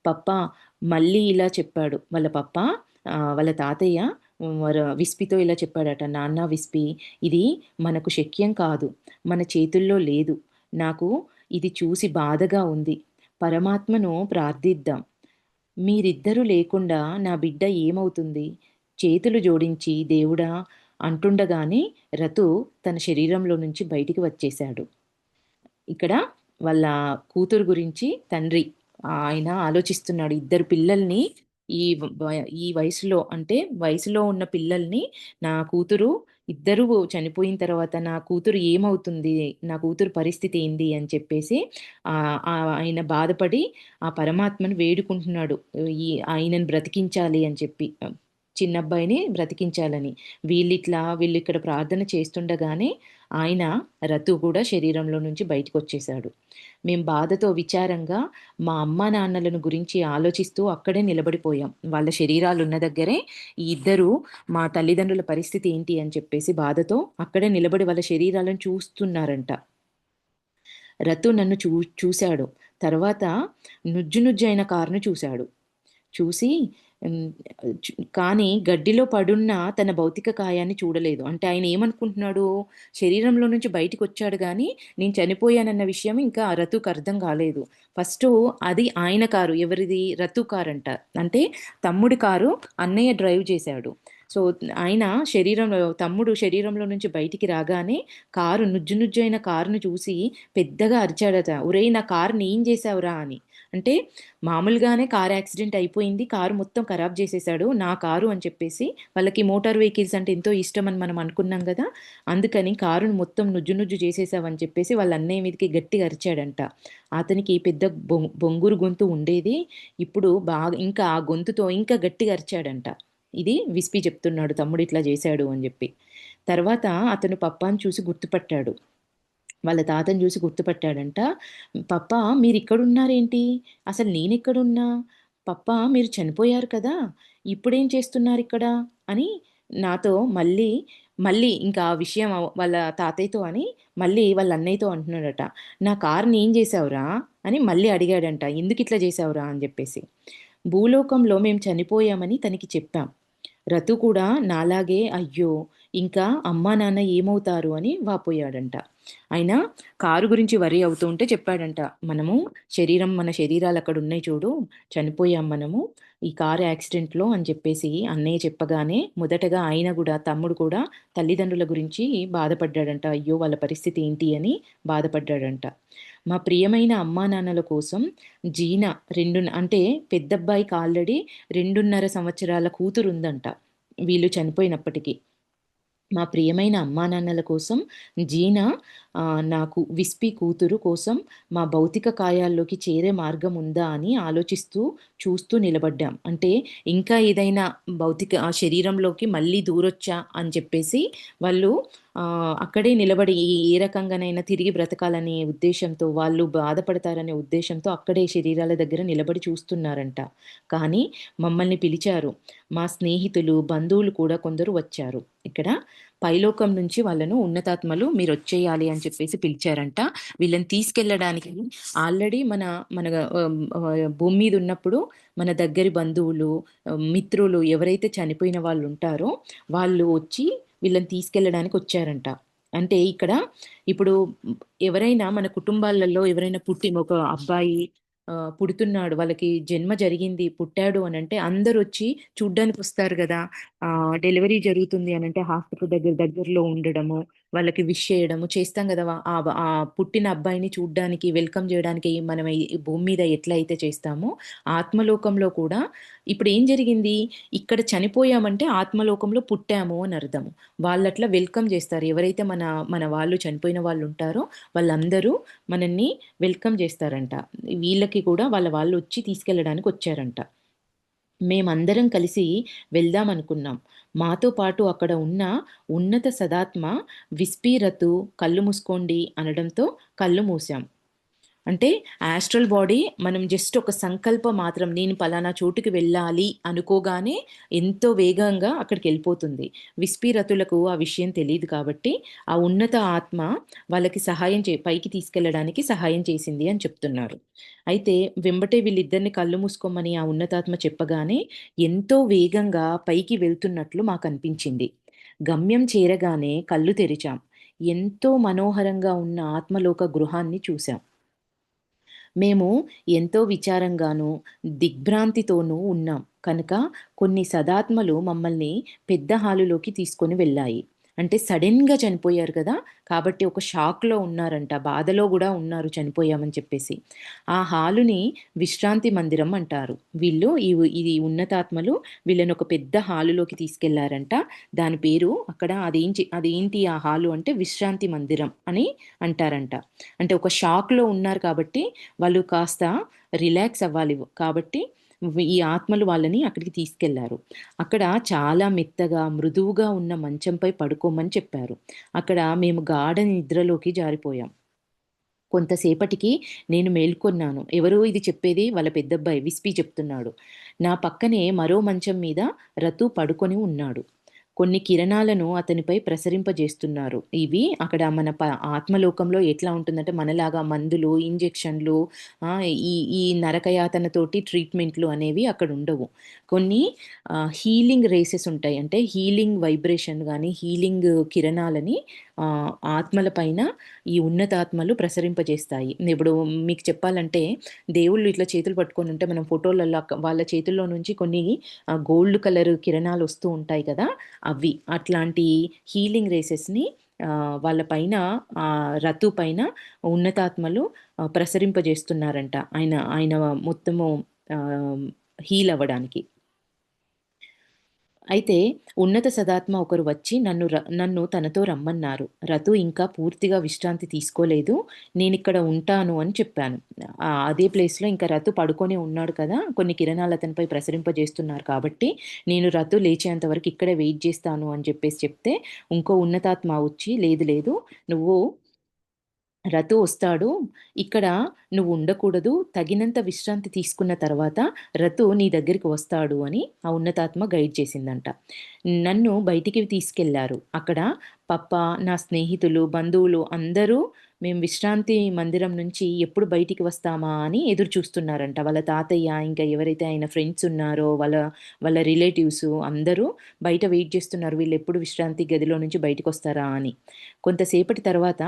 A: పప్పా మళ్ళీ ఇలా చెప్పాడు. వాళ్ళ తాతయ్య విస్పితో ఇలా చెప్పాడట. నాన్న విస్పి, ఇది మనకు శక్యం కాదు. మన చేతుల్లో లేదు. నాకు ఇది చూసి బాధగా ఉంది. పరమాత్మను ప్రార్థిద్దాం. మీరిద్దరూ లేకుండా నా బిడ్డ ఏమవుతుంది? చేతులు జోడించి దేవుడా అంటుండగానే రతు తన శరీరంలో నుంచి బయటికి వచ్చేశాడు. ఇక్కడ వాళ్ళ కూతురు గురించి తండ్రి ఆయన ఆలోచిస్తున్నాడు. ఇద్దరు పిల్లల్ని ఈ ఈ వయసులో అంటే వయసులో ఉన్న పిల్లల్ని నా కూతురు ఇద్దరు చనిపోయిన తర్వాత నా కూతురు ఏమవుతుంది? నా కూతురు పరిస్థితి ఏంది? అని చెప్పేసి ఆయన బాధపడి ఆ పరమాత్మని వేడుకుంటున్నాడు. ఆయనను బ్రతికించాలి అని చెప్పి. చిన్నబ్బాయిని బ్రతికించాలని. వీళ్ళిక్కడ ప్రార్థన చేస్తుండగానే ఆయన రతు కూడా శరీరంలో నుంచి బయటికొచ్చేసాడు. మేము బాధతో, విచారంగా మా అమ్మానాన్నలను గురించి ఆలోచిస్తూ అక్కడే నిలబడిపోయాం. వాళ్ళ శరీరాలున్న దగ్గరే ఈ ఇద్దరు మా తల్లిదండ్రుల పరిస్థితి ఏంటి అని చెప్పేసి బాధతో అక్కడే నిలబడి వాళ్ళ శరీరాలను చూస్తున్నారంట. రతు నన్ను చూశాడు. తర్వాత నుజ్జు అయిన కారుని చూశాడు. చూసి హ్మ్. కానీ గడ్డిలో పడున్న తన భౌతిక కాయాన్ని చూడలేదు. అంటే ఆయన ఏమనుకుంటున్నాడు, శరీరంలో నుంచి బయటికొచ్చాడు గానీ, నేను చనిపోయానన్న విషయం ఇంకా రతుకు అర్థం కాలేదు. ఫస్టు అది ఆయన కారు. ఎవరిది? రతు కారంట. అంటే తమ్ముడి కారు అన్నయ్య డ్రైవ్ చేశాడు. సో, ఆయన తమ్ముడు శరీరంలో నుంచి బయటికి రాగానే నుజ్జు అయిన కారుని చూసి పెద్దగా అరిచాడట. "ఒరేయ్! నా కారుని ఏం చేశావురా" అని. అంటే మామూలుగానే కారు యాక్సిడెంట్ అయిపోయింది. కారు మొత్తం ఖరాబ్ చేసేసాడు. నా కారు అని చెప్పేసి వాళ్ళకి మోటార్ వెహికల్స్ అంటే ఎంతో ఇష్టమని మనం అనుకున్నాం గదా! అందుకని కారుని మొత్తం నుజ్జు చేసేసావని చెప్పేసి వాళ్ళ అన్నయ్య మీదకి గట్టిగా అరిచాడంట. అతనికి పెద్ద బొంగురు గొంతు ఉండేది. ఇప్పుడు ఇంకా ఆ గొంతుతో ఇంకా గట్టిగా అరిచాడంట. ఇది విస్పి చెప్తున్నాడు తమ్ముడు ఇట్లా చేశాడు అని జెప్పి. తర్వాత అతను పప్పాని చూసి గుర్తుపట్టాడు. వాళ్ళ తాతని చూసి గుర్తుపట్టాడంట. "పప్పా మీరిక్కడున్నారేంటి? అసలు నేనెక్కడున్నా? పప్పా మీరు చనిపోయారు కదా! ఇప్పుడేం చేస్తున్నారిక్కడ?" అని నాతో మళ్ళీ ఇంకా ఆ విషయం వాళ్ళ తాతయ్యతో అని మళ్ళీ వాళ్ళ అన్నయ్యతో అంటున్నాడట. "నా కార్‌ని ఏం చేశావురా?" అని మళ్ళీ అడిగాడంట. "ఎందుకిట్లా చేశావురా?" అని జెప్పేసి. భూలోకంలో మేము చనిపోయామని తనకి చెప్పాం. రతు కూడా నాలాగే అయ్యో! ఇంకా అమ్మా, నాన్న ఏమవుతారు అని వాపోయాడంట. ఆయన కారు గురించి వర్రీ అవుతూ ఉంటే చెప్పాడంట. మన శరీరాలక్కడున్నయి చూడు, చనిపోయాం మనము ఈ కారు యాక్సిడెంట్‌లో అని చెప్పేసి అన్నయ్య చెప్పగానే మొదటగా ఆయన గూడా తమ్ముడు కూడా తల్లిదండ్రుల గురించి బాధపడ్డాడంట. అయ్యో! వాళ్ళ పరిస్థితి ఏంటి అని బాధపడ్డాడంట. మా ప్రియమైన అమ్మానాన్నల కోసం జీనా అంటే పెద్దబ్బాయికి ఆల్రెడీ 2.5 సంవత్సరాల కూతురుందంట. వీళ్ళు చనిపోయినప్పటికి. మా ప్రియమైన అమ్మానాన్నల కోసం జీనా నాకు విస్పి కూతురు కోసం మా భౌతిక కాయాల్లోకి చేరే మార్గం ఉందా అని చూస్తూ నిలబడ్డాం. అంటే ఇంకా ఏదైనా ఆ శరీరంలోకి మళ్ళీ దూరొచ్చా అని చెప్పేసి వాళ్ళు అక్కడే నిలబడి ఏ రకంగానైనా తిరిగి బ్రతకాలనే ఉద్దేశ్యంతో, వాళ్ళు బాధపడతారనే ఉద్దేశ్యంతో అక్కడే శరీరాల దగ్గర నిలబడి చూస్తున్నారంట. కానీ మమ్మల్ని పిలిచారు. మా స్నేహితులు, బంధువులు కూడా కొందరు వచ్చారు. ఇక్కడ పైలోకం నుంచి వాళ్ళను ఉన్నతాత్మలు మీరొచ్చేయాలి అని చెప్పేసి పిలిచారంట. వీళ్ళని తీసుకెళ్ళడానికి ఆల్రెడీ మన భూమి మీద ఉన్నప్పుడు మన దగ్గరి బంధువులు, మిత్రులు ఎవరైతే చనిపోయిన వాళ్ళుంటారో వాళ్ళు వచ్చి వీళ్ళని తీసుకెళ్ళడానికి వచ్చారంట. అంటే ఇప్పుడు ఎవరైనా మన కుటుంబాలలో ఎవరైనా ఒక అబ్బాయి పుడుతున్నాడు. వాళ్ళకి జన్మ జరిగింది, పుట్టాడు అనంటే అందరొచ్చి చూడ్డానికొస్తారు గదా! డెలివరీ జరుగుతుంది అనంటే హాస్పిటల్ దగ్గరలో ఉండడము, వాళ్ళకి విష్ చేయడము చేస్తాం గదా! ఆ పుట్టిన అబ్బాయిని చూడ్డానికి, వెల్కమ్ జేయడానికి మనం ఈ భూమి మీద ఎట్లయితే చేస్తామో, ఆత్మలోకంలో కూడా ఇప్పుడేం జరిగింది, ఇక్కడ చనిపోయామంటే ఆత్మలోకంలో పుట్టాము అని అర్థము. వాళ్ళట్లా వెల్కమ్ జేస్తారు. ఎవరైతే మన వాళ్ళు చనిపోయిన వాళ్ళుంటారో వాళ్ళందరూ మనల్ని వెల్కమ్ జేస్తారంట. వీళ్ళకి కూడా వాళ్ళొచ్చి తీసుకెళ్ళడానికొచ్చారంట. మేమందరం కలిసి వెళ్దామనుకున్నాం. మాతో పాటు అక్కడ ఉన్న ఉన్నత సదాత్మ విస్పీరతు కళ్ళు మూసుకోండి అనడంతో కళ్ళు మూసాం. అంటే యాస్ట్రల్ బాడీ మనం జస్ట్ ఒక సంకల్పం మాత్రం నేను పలానా చోటుకి వెళ్ళాలి అనుకోగానే ఎంతో వేగంగా అక్కడికెళ్ళిపోతుంది. విస్పీరతులకు ఆ విషయం తెలీదు కాబట్టి ఆ ఉన్నత ఆత్మ వాళ్ళకి పైకి తీసుకెళ్ళడానికి సహాయం చేసింది అని చెప్తున్నారు. అయితే వెంబటే వీళ్ళిద్దరిని కళ్ళు మూసుకోమని ఆ ఉన్నతాత్మ చెప్పగానే ఎంతో వేగంగా పైకి వెళ్తున్నట్లు మాకనిపించింది. గమ్యం చేరగానే కళ్ళు తెరిచాం. ఎంతో మనోహరంగా ఉన్న ఆత్మలోక గృహాన్ని చూసాం. మేము ఎంతో విచారంగానూ, దిగ్భ్రాంతితోనూ ఉన్నాం కనుక కొన్ని సదాత్మలు మమ్మల్ని పెద్ద హాలులోకి తీసుకొని వెళ్ళాయి. అంటే సడెన్‌గా చనిపోయారు కదా! కాబట్టి ఒక షాక్‌లో ఉన్నారంట. బాధలో గూడా ఉన్నారు చనిపోయామని చెప్పేసి. ఆ హాలుని విశ్రాంతి మందిరం అంటారు. వీళ్ళు ఇది ఉన్నతాత్మలు వీళ్ళని ఒక పెద్ద హాలులోకి తీసుకెళ్లారంట. దాని పేరు అక్కడ అదేంటి ఆ హాలు అంటే విశ్రాంతి మందిరం అని అంటారంట. అంటే ఒక షాక్‌లో ఉన్నారు కాబట్టి వాళ్ళు కాస్త రిలాక్స్ అవ్వాలి. కాబట్టి ఈ ఆత్మలు వాళ్ళని అక్కడికి తీసుకెళ్లారు. అక్కడ చాలా మెత్తగా, మృదువుగా ఉన్న మంచంపై పడుకోమని చెప్పారు. అక్కడ మేము గాఢ నిద్రలోకి జారిపోయాం. కొంతసేపటికి నేను మేల్కొన్నాను. ఎవరు ఇది చెప్పేది? వాళ్ళ పెద్దబ్బాయి విస్పీ చెప్తున్నాడు. నా పక్కనే మరో మంచం మీద రతు పడుకొని ఉన్నాడు. కొన్ని కిరణాలను అతనిపై ప్రసరింపజేస్తున్నారు. ఇవి అక్కడ మన ఆత్మలోకంలో ఎట్లా ఉంటుందంటే మనలాగా మందులు, ఇంజెక్షన్‌లు ఈ నరకయాతనతోటి ట్రీట్‌మెంట్‌లు అనేవి అక్కడుండవు. కొన్ని హీలింగ్ రేసెస్ ఉంటాయి. అంటే హీలింగ్ వైబ్రేషన్ గాని, హీలింగ్ కిరణాలని ఆత్మల పైన ఈ ఉన్నతాత్మలు ప్రసరింపజేస్తాయి. ఇప్పుడు మీకు చెప్పాలంటే దేవుళ్ళు ఇట్లా చేతులు పట్టుకొనుంటే మనం ఫోటోలలో వాళ్ళ చేతుల్లో నుంచి కొన్ని గోల్డ్ కలర్ కిరణాలొస్తూ ఉంటాయి కదా! అవి. అట్లాంటి హీలింగ్ రేసెస్‌ని వాళ్ళ పైన రతు పైన ఉన్నతాత్మలు ప్రసరింపజేస్తున్నారంట. ఆయన ఆయన మొత్తము ఆహ్, హీల్ అవ్వడానికి. అయితే ఉన్నత సదాత్మ ఒకరు వచ్చి నన్ను తనతో రమ్మన్నారు. రతు ఇంకా పూర్తిగా విశ్రాంతి తీసుకోలేదు. నేనిక్కడ ఉంటాను అని చెప్పాను. అదే ప్లేస్‌లో ఇంకా రతు పడుకొనే ఉన్నాడు కదా! కొన్ని కిరణాలు అతనిపై ప్రసరింపజేస్తున్నారు కాబట్టి, నేను రతు లేచేంత వరకు ఇక్కడే వెయిట్ జేస్తాను అని చెప్పేసి చెప్తే, ఇంకో ఉన్నతాత్మ వచ్చి లేదు లేదు నువ్వు రతు వస్తాడు. ఇక్కడ నువ్వుండకూడదు. తగినంత విశ్రాంతి తీసుకున్న తర్వాత రతు నీ దగ్గరికి వస్తాడు అని ఆ ఉన్నతాత్మ గైడ్ చేసిందంట. నన్ను బయటికి తీసుకెళ్లారు. అక్కడ పప్ప, నా స్నేహితులు, బంధువులు అందరూ మేము విశ్రాంతి మందిరం నుంచి ఎప్పుడు బయటికి వస్తామా అని ఎదురు చూస్తున్నారంట. వాళ్ళ తాతయ్య, ఇంకా ఎవరైతే ఆయన ఫ్రెండ్స్ ఉన్నారో వాళ్ళ రిలేటివ్స్ అందరూ బయట వెయిట్ చేస్తున్నారు. వీళ్ళెప్పుడు విశ్రాంతి గదిలో నుంచి బయటికొస్తారా అని. కొంతసేపటి తర్వాత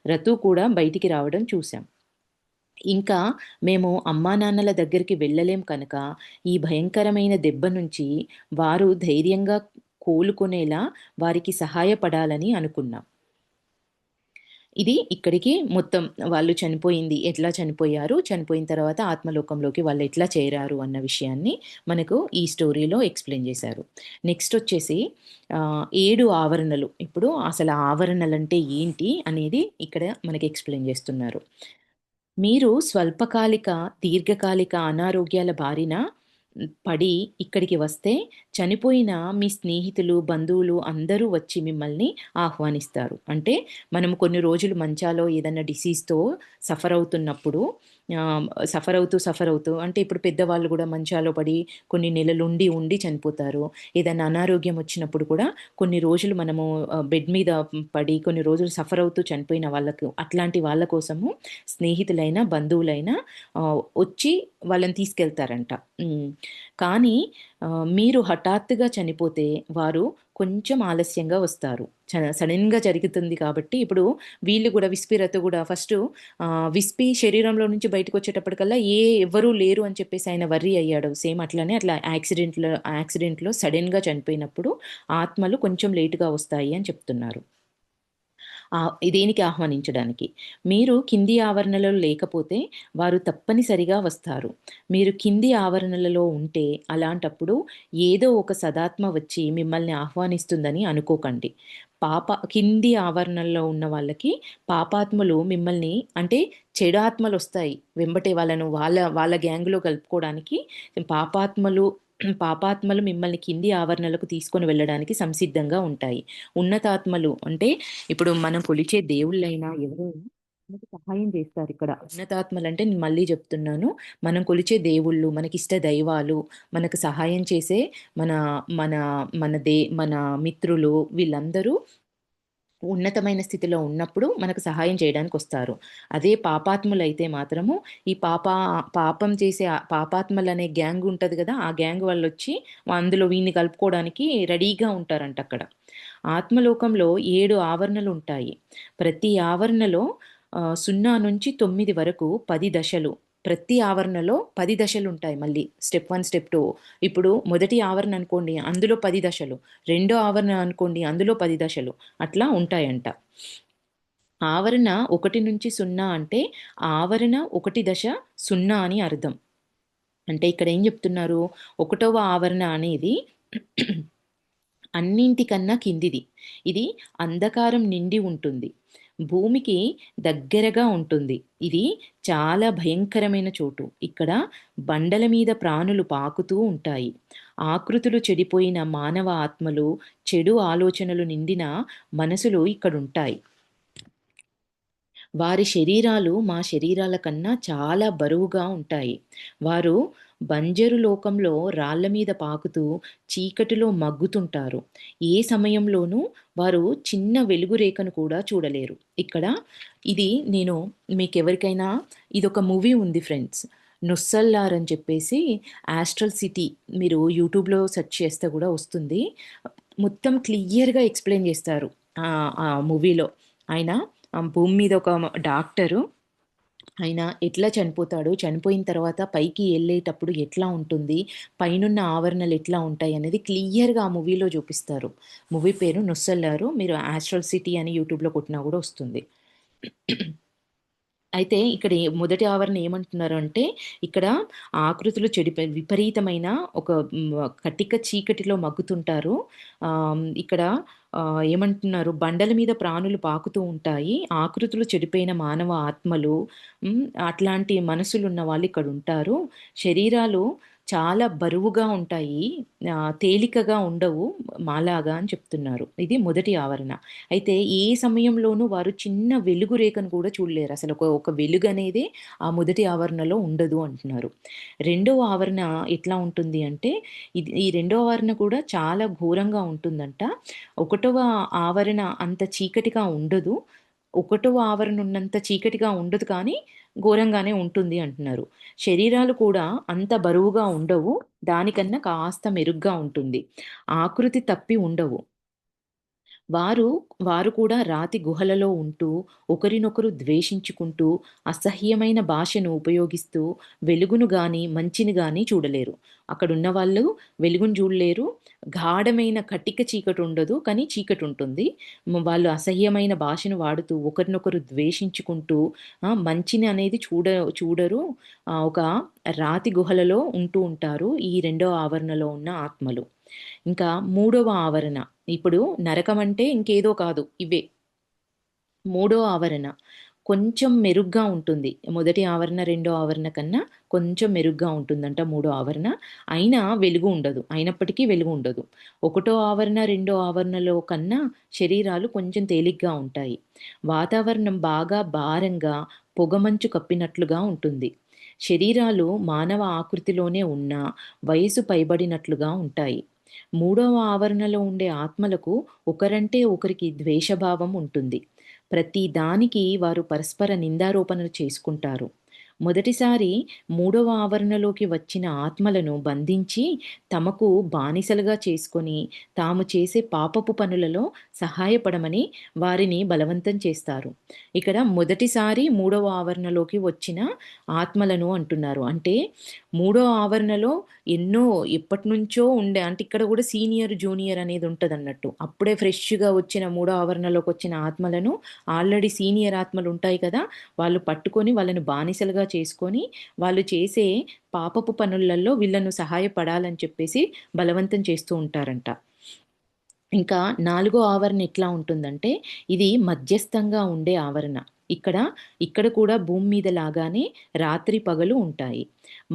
A: రతు కూడా బయటికి రావడం చూసాం. ఇంకా మేము అమ్మానాన్నల దగ్గరికి వెళ్ళలేం కనుక, ఈ భయంకరమైన దెబ్బ నుంచి వారు ధైర్యంగా కోలుకునేలా వారికి సహాయపడాలని అనుకున్నాం. ఇది ఇక్కడికి మొత్తం వాళ్ళు చనిపోయింది ఎట్లా చనిపోయారు, చనిపోయిన తర్వాత ఆత్మలోకంలోకి వాళ్ళెట్లా చేరారు అన్న విషయాన్ని మనకు ఈ స్టోరీలో ఎక్స్‌ప్లెయిన్ జేశారు. నెక్స్టొచ్చేసి 7 ఆవరణలు. ఇప్పుడు అసలు ఆవరణలంటే ఏంటి అనేది ఇక్కడ మనకి ఎక్స్‌ప్లెయిన్ జేస్తున్నారు. మీరు స్వల్పకాలిక, దీర్ఘకాలిక అనారోగ్యాల బారిన పడి ఇక్కడికి వస్తే, చనిపోయిన మీ స్నేహితులు, బంధువులు అందరూ వచ్చి మిమ్మల్ని ఆహ్వానిస్తారు. అంటే మనము కొన్ని రోజులు మంచాలో ఏదన్నా డిసీజ్‌తో సఫర్ అవుతున్నప్పుడు సఫర్ అవుతూ అంటే ఇప్పుడు పెద్దవాళ్ళు గూడా మంచాలో పడి కొన్ని నెలలు ఉండి చనిపోతారు. ఏదన్నా అనారోగ్యం వచ్చినప్పుడు కూడా కొన్ని రోజులు మనము బెడ్ మీద పడి కొన్ని రోజులు సఫర్ అవుతూ చనిపోయిన వాళ్ళకు అట్లాంటి వాళ్ళ కోసము స్నేహితులైనా, బంధువులైనా వచ్చి వాళ్ళని తీసుకెళ్తారంట. హ్మ్. కానీ మీరు హఠాత్తుగా చనిపోతే వారు కొంచెం ఆలస్యంగా వస్తారు. సడెన్‌గా జరుగుతుంది కాబట్టి ఇప్పుడు వీళ్ళు గూడా విస్పి గూడా ఫస్టు విస్పి శరీరంలో నుంచి బయటకొచ్చేటప్పటికల్లా ఎవ్వరూ లేరు అని చెప్పేసి ఆయన వర్రీ అయ్యాడు. సేమ్ అట్లనే అట్లా యాక్సిడెంట్‌లో సడెన్‌గా చనిపోయినప్పుడు ఆత్మలు కొంచెం లేట్‌గా వస్తాయి అని చెప్తున్నారు. దేనికి ఆహ్వానించడానికి. మీరు కింది ఆవరణలో లేకపోతే వారు తప్పనిసరిగా వస్తారు. మీరు కింది ఆవరణలలో ఉంటే అలాంటప్పుడు ఏదో ఒక సదాత్మ వచ్చి మిమ్మల్ని ఆహ్వానిస్తుందని అనుకోకండి. కింది ఆవరణల్లో ఉన్న వాళ్ళకి పాపాత్ములు మిమ్మల్ని అంటే చెడు ఆత్మలొస్తాయి. వెంబటే వాళ్ళ గ్యాంగ్‌లో కలుపుకోవడానికి పాపాత్మలు పాపాత్మలు మిమ్మల్ని కింది ఆవరణలకు తీసుకొని వెళ్ళడానికి సంసిద్ధంగా ఉంటాయి. ఉన్నతాత్మలు అంటే ఇప్పుడు మనం కొలిచే దేవుళ్ళైనా ఎవరైనా మనకి సహాయం చేస్తారిక్కడ. ఉన్నతాత్మలంటే నేను మళ్ళీ జెప్తున్నాను. మనం కొలిచే దేవుళ్ళు, మనకిష్ట దైవాలు, మనకు సహాయం చేసే మన మన మన మిత్రులు వీళ్ళందరూ ఉన్నతమైన స్థితిలో ఉన్నప్పుడు మనకు సహాయం చేయడానికొస్తారు. అదే పాపాత్ములైతే మాత్రము ఈ పాపం చేసే పాపాత్మలనే గ్యాంగ్ ఉంటది గదా! ఆ గ్యాంగ్ వాళ్ళొచ్చి అందులో వీడిని కలుపుకోవడానికి రెడీగా ఉంటారంటక్కడ. ఆత్మలోకంలో 7 ఆవరణలుంటాయి. ప్రతి ఆవరణలో 0-9 వరకు 10 దశలు. ప్రతి ఆవరణలో 10 దశలుంటాయి మళ్ళీ. Step 1, step 2. ఇప్పుడు మొదటి ఆవరణ అనుకోండి, అందులో 10 దశలు. రెండో ఆవరణ అనుకోండి, అందులో 10 దశలు. అట్లా ఉంటాయంట. ఆవరణ 1-0 అంటే ఆవరణ 1 దశ 0 అని అర్థం. అంటే ఇక్కడ ఏం చెప్తున్నారు? ఒకటవ ఆవరణ అనేది అన్నింటికన్నా కిందిది. ఇది అంధకారం నిండి ఉంటుంది. భూమికి దగ్గరగా ఉంటుంది. ఇది చాలా భయంకరమైన చోటు. ఇక్కడ బండల మీద ప్రాణులు పాకుతూ ఉంటాయి. ఆకృతులు చెడిపోయిన మానవ ఆత్మలు, చెడు ఆలోచనలు నిండిన మనసులు ఇక్కడుంటాయి. వారి శరీరాలు మా శరీరాల కన్నా చాలా బరువుగా ఉంటాయి. వారు బంజరు లోకంలో రాళ్ళ మీద పాకుతూ చీకటిలో మగ్గుతుంటారు. ఏ సమయంలోనూ వారు చిన్న వెలుగు రేఖను కూడా చూడలేరు. ఇక్కడ ఇది నేను మీకెవరికైనా ఇదొక మూవీ ఉంది ఫ్రెండ్స్. 'నుస్సల్లార్' అని చెప్పేసి 'యాస్ట్రల్ సిటీ' మీరు యూట్యూబ్‌లో సెర్చ్ చేస్తే గూడా వస్తుంది. మొత్తం క్లియర్‌గా ఎక్స్‌ప్లెయిన్ చేస్తారు. ఆ మూవీలో. ఆయన భూమి మీద ఒక డాక్టరు. ఆయన ఎట్లా చనిపోతాడు? చనిపోయిన తర్వాత పైకి ఎళ్ళేటప్పుడు ఎట్లా ఉంటుంది? పైనున్న ఆవరణలు ఎట్లా ఉంటాయి? అనేది క్లియర్‌గా ఆ మూవీలో చూపిస్తారు. మూవీ పేరు 'నుస్సల్లారు'. మీరు 'యాస్ట్రల్ సిటీ' అని యూట్యూబ్‌లో కొట్టినా గూడా వస్తుంది. అయితే ఇక్కడ మొదటి ఆవరణ ఏమంటున్నారు అంటే, ఇక్కడ ఆకృతులు చెడిపోయి విపరీతమైన ఒక కటిక చీకటిలో మగ్గుతుంటారు. ఇక్కడ ఏమంటున్నారు, బండల మీద ప్రాణులు పాకుతూ ఉంటాయి. ఆకృతులు చెడిపోయిన మానవ ఆత్మలు, అట్లాంటి మనసులున్న వాళ్ళు ఇక్కడుంటారు. శరీరాలు చాలా బరువుగా ఉంటాయి. తేలికగా ఉండవు మాలాగా అని చెప్తున్నారు. ఇది మొదటి ఆవరణ. అయితే ఏ సమయంలోనూ వారు చిన్న వెలుగు రేఖను కూడా చూడలేరు. అసలు ఒక వెలుగనేదే ఆ మొదటి ఆవరణలో ఉండదు అంటున్నారు. రెండవ ఆవరణ ఎట్లా ఉంటుంది అంటే, ఈ రెండవ ఆవరణ కూడా చాలా ఘోరంగా ఉంటుందంట. ఒకటవ ఆవరణ అంత చీకటిగా ఉండదు. ఒకటవ ఆవరణ ఉన్నంత చీకటిగా ఉండదు కానీ, ఘోరంగానే ఉంటుంది అంటున్నారు. శరీరాలు కూడా అంత బరువుగా ఉండవు. దానికన్నా కాస్త మెరుగ్గా ఉంటుంది. ఆకృతి తప్పి ఉండవు. వారు వారు కూడా రాతి గుహలలో ఉంటూ, ఒకరినొకరు ద్వేషించుకుంటూ, అసహ్యమైన భాషను ఉపయోగిస్తూ, వెలుగును గాని, మంచిని గాని చూడలేరు. అక్కడున్న వాళ్ళు వెలుగును జూడలేరు. గాఢమైన కటిక చీకటుండదు. కానీ చీకటుంటుంది. వాళ్ళు అసహ్యమైన భాషను వాడుతూ, ఒకరినొకరు ద్వేషించుకుంటూ, మంచిని అనేది చూడరు. ఒక రాతి గుహలలో ఉంటూ ఉంటారు. ఈ రెండో ఆవరణలో ఉన్న ఆత్మలు. ఇంకా మూడవ ఆవరణ. ఇప్పుడు నరకమంటే ఇంకేదో కాదు ఇవే. మూడో ఆవరణ కొంచెం మెరుగ్గా ఉంటుంది. మొదటి ఆవరణ, రెండో ఆవరణ కన్నా కొంచెం మెరుగ్గా ఉంటుందంట మూడో ఆవరణ. అయినా వెలుగు ఉండదు. అయినప్పటికీ వెలుగు ఉండదు. ఒకటో ఆవరణ, రెండో ఆవరణలో కన్నా శరీరాలు కొంచెం తేలిగ్గా ఉంటాయి. వాతావరణం బాగా భారంగా, పొగమంచు కప్పినట్లుగా ఉంటుంది. శరీరాలు మానవ ఆకృతిలోనే ఉన్నా, వయసు పైబడినట్లుగా ఉంటాయి. మూడవ ఆవరణలో ఉండే ఆత్మలకు ఒకరంటే ఒకరికి ద్వేషభావం ఉంటుంది. ప్రతి దానికి వారు పరస్పర నిందారోపణలు చేసుకుంటారు. మొదటిసారి మూడవ ఆవరణలోకి వచ్చిన ఆత్మలను బంధించి తమకు బానిసలుగా చేసుకొని తాము చేసే పాపపు పనులలో సహాయపడమని వారిని బలవంతం చేస్తారు. ఇక్కడ మొదటిసారి మూడవ ఆవరణలోకి వచ్చిన ఆత్మలను అంటున్నారు. అంటే మూడో ఆవరణలో ఎన్నో ఎప్పటినుంచో ఉండే, అంటే ఇక్కడ కూడా సీనియర్, జూనియర్ అనేది ఉంటదన్నట్టు. అప్పుడే ఫ్రెష్‌గా వచ్చిన మూడో ఆవరణలోకొచ్చిన ఆత్మలను ఆల్రెడీ సీనియర్ ఆత్మలు ఉంటాయి కదా! వాళ్ళు పట్టుకొని వాళ్ళని బానిసలుగా చేసుకొని, వాళ్ళు చేసే పాపపు పనులలో వీళ్ళను సహాయపడాలని చెప్పేసి బలవంతం చేస్తూ ఉంటారంట. ఇంకా నాలుగో ఆవరణ ఎట్లా ఉంటుందంటే, ఇది మధ్యస్థంగా ఉండే ఆవరణ. ఇక్కడ, ఇక్కడ కూడా భూమి మీద లాగానే రాత్రి, పగలు ఉంటాయి.